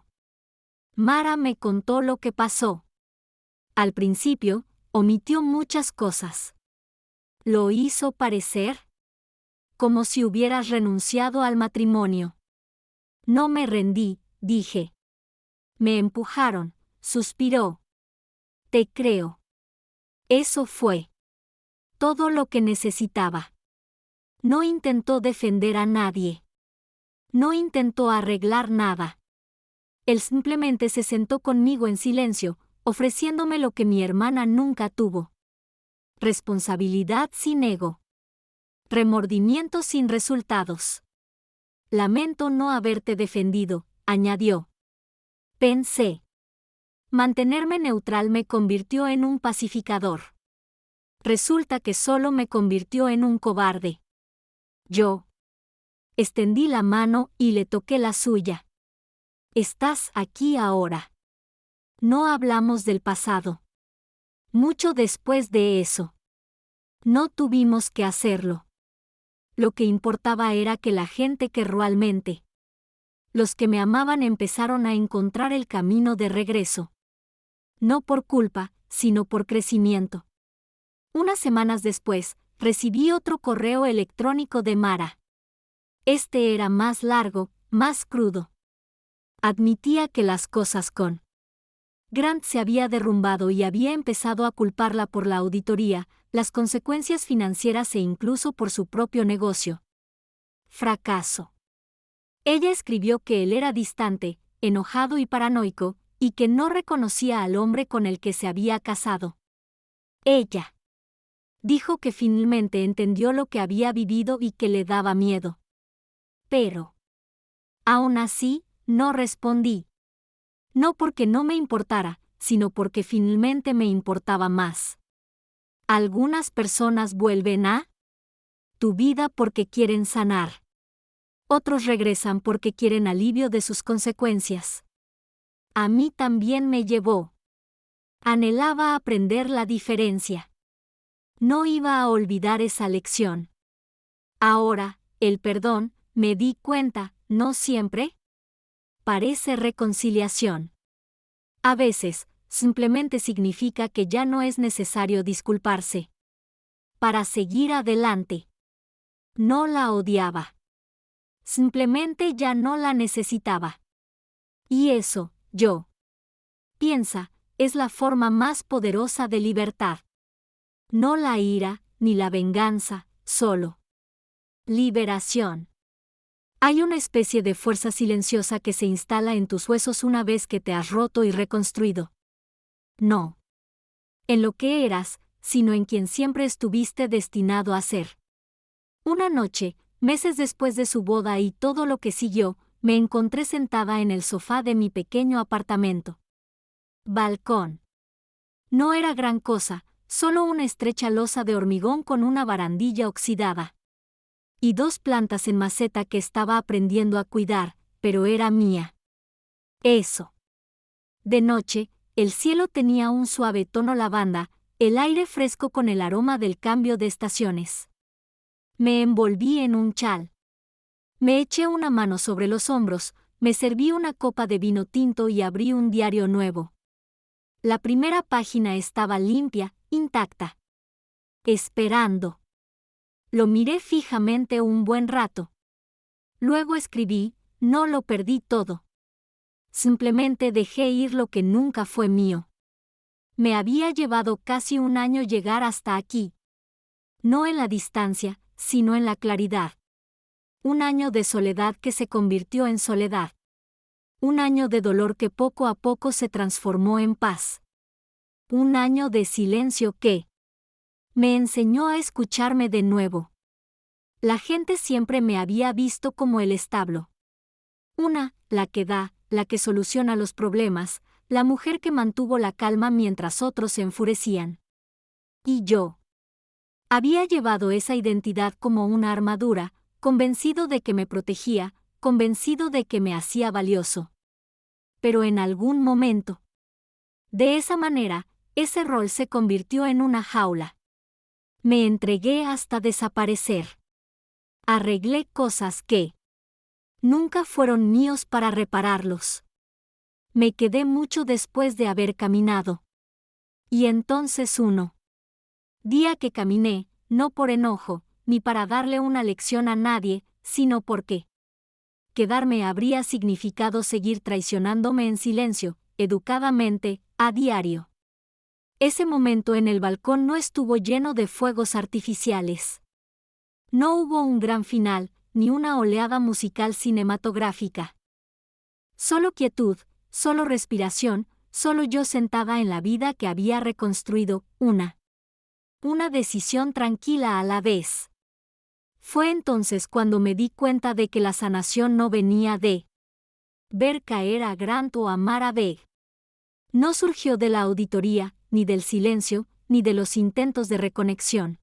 Mara me contó lo que pasó. Al principio, omitió muchas cosas. Lo hizo parecer como si hubieras renunciado al matrimonio. No me rendí, dije. Me empujaron, suspiró. Te creo. Eso fue todo lo que necesitaba. No intentó defender a nadie. No intentó arreglar nada. Él simplemente se sentó conmigo en silencio, ofreciéndome lo que mi hermana nunca tuvo. Responsabilidad sin ego. Remordimiento sin resultados. Lamento no haberte defendido, añadió. Pensé. Mantenerme neutral me convirtió en un pacificador. Resulta que solo me convirtió en un cobarde. Yo extendí la mano y le toqué la suya. Estás aquí ahora. No hablamos del pasado. Mucho después de eso. No tuvimos que hacerlo. Lo que importaba era que la gente que realmente, los que me amaban, empezaron a encontrar el camino de regreso. No por culpa, sino por crecimiento. Unas semanas después, recibí otro correo electrónico de Mara. Este era más largo, más crudo. Admitía que las cosas con Grant se había derrumbado y había empezado a culparla por la auditoría, las consecuencias financieras e incluso por su propio negocio. Fracaso. Ella escribió que él era distante, enojado y paranoico, y que no reconocía al hombre con el que se había casado. Ella dijo que finalmente entendió lo que había vivido y que le daba miedo. Pero aún así, no respondí. No porque no me importara, sino porque finalmente me importaba más. Algunas personas vuelven a tu vida porque quieren sanar. Otros regresan porque quieren alivio de sus consecuencias. A mí también me llevó. Anhelaba aprender la diferencia. No iba a olvidar esa lección. Ahora, el perdón, me di cuenta, no siempre parece reconciliación. A veces, simplemente significa que ya no es necesario disculparse. Para seguir adelante. No la odiaba. Simplemente ya no la necesitaba. Y eso, yo piensa, es la forma más poderosa de libertad. No la ira, ni la venganza, solo liberación. Hay una especie de fuerza silenciosa que se instala en tus huesos una vez que te has roto y reconstruido. No en lo que eras, sino en quien siempre estuviste destinado a ser. Una noche, meses después de su boda y todo lo que siguió, me encontré sentada en el sofá de mi pequeño apartamento. Balcón. No era gran cosa, solo una estrecha losa de hormigón con una barandilla oxidada. Y 2 plantas en maceta que estaba aprendiendo a cuidar, pero era mía. Eso De noche, el cielo tenía un suave tono lavanda, el aire fresco con el aroma del cambio de estaciones. Me envolví en un chal. Me eché una mano sobre los hombros, me serví una copa de vino tinto y abrí un diario nuevo. La primera página estaba limpia, intacta. Esperando. Lo miré fijamente un buen rato. Luego escribí, no lo perdí todo. Simplemente dejé ir lo que nunca fue mío. Me había llevado casi un año llegar hasta aquí. No en la distancia, sino en la claridad. Un año de soledad que se convirtió en soledad. Un año de dolor que poco a poco se transformó en paz. Un año de silencio que me enseñó a escucharme de nuevo. La gente siempre me había visto como el establo. La que da, la que soluciona los problemas, la mujer que mantuvo la calma mientras otros se enfurecían. Y yo había llevado esa identidad como una armadura, convencido de que me protegía, convencido de que me hacía valioso. Pero en algún momento, de esa manera, ese rol se convirtió en una jaula. Me entregué hasta desaparecer. Arreglé cosas que nunca fueron míos para repararlos. Me quedé mucho después de haber caminado. Y entonces día que caminé, no por enojo, ni para darle una lección a nadie, sino porque quedarme habría significado seguir traicionándome en silencio, educadamente, a diario. Ese momento en el balcón no estuvo lleno de fuegos artificiales. No hubo un gran final, ni una oleada musical cinematográfica. Solo quietud, solo respiración, solo yo sentada en la vida que había reconstruido, una decisión tranquila a la vez. Fue entonces cuando me di cuenta de que la sanación no venía de ver caer a Grant o amar a Beg. No surgió de la auditoría, ni del silencio, ni de los intentos de reconexión.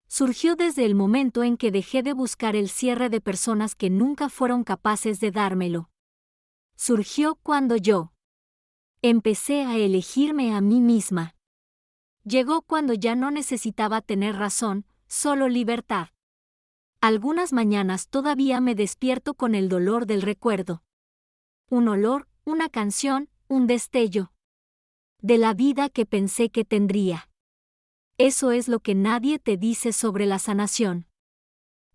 Surgió desde el momento en que dejé de buscar el cierre de personas que nunca fueron capaces de dármelo. Surgió cuando yo empecé a elegirme a mí misma. Llegó cuando ya no necesitaba tener razón, solo libertad. Algunas mañanas todavía me despierto con el dolor del recuerdo. Un olor, una canción, un destello. De la vida que pensé que tendría. Eso es lo que nadie te dice sobre la sanación.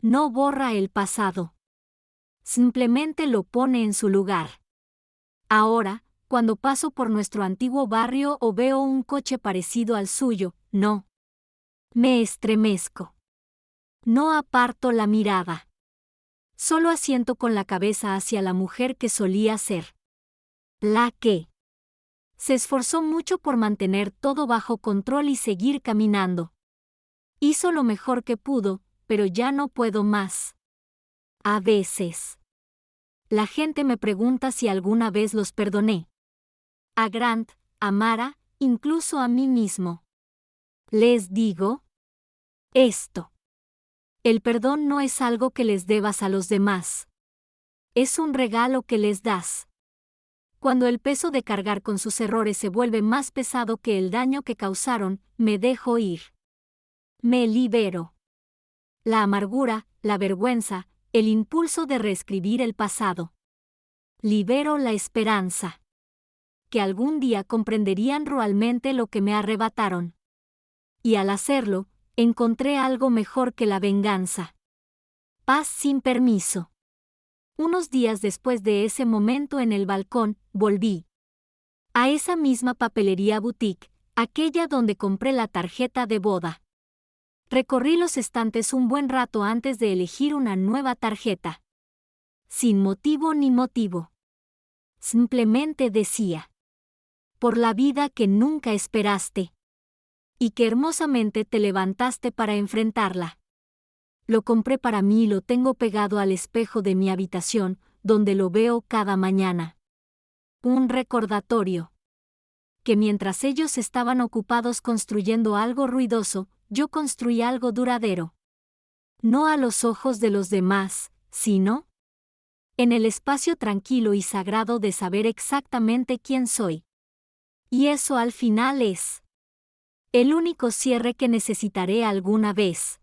No borra el pasado. Simplemente lo pone en su lugar. Ahora, cuando paso por nuestro antiguo barrio o veo un coche parecido al suyo, no me estremezco. No aparto la mirada. Solo asiento con la cabeza hacia la mujer que solía ser. La que se esforzó mucho por mantener todo bajo control y seguir caminando. Hizo lo mejor que pudo, pero ya no puedo más. A veces. La gente me pregunta si alguna vez los perdoné. A Grant, a Mara, incluso a mí mismo. Les digo esto. El perdón no es algo que les debas a los demás. Es un regalo que les das. Cuando el peso de cargar con sus errores se vuelve más pesado que el daño que causaron, me dejo ir. Me libero. La amargura, la vergüenza, el impulso de reescribir el pasado. Libero la esperanza. Que algún día comprenderían realmente lo que me arrebataron. Y al hacerlo, encontré algo mejor que la venganza. Paz sin permiso. Unos días después de ese momento en el balcón, volví a esa misma papelería boutique, aquella donde compré la tarjeta de boda. Recorrí los estantes un buen rato antes de elegir una nueva tarjeta. Sin motivo ni motivo. Simplemente decía: por la vida que nunca esperaste. Y que hermosamente te levantaste para enfrentarla. Lo compré para mí y lo tengo pegado al espejo de mi habitación, donde lo veo cada mañana. Un recordatorio. Que mientras ellos estaban ocupados construyendo algo ruidoso, yo construí algo duradero. No a los ojos de los demás, sino En el espacio tranquilo y sagrado de saber exactamente quién soy. Y eso al final es el único cierre que necesitaré alguna vez.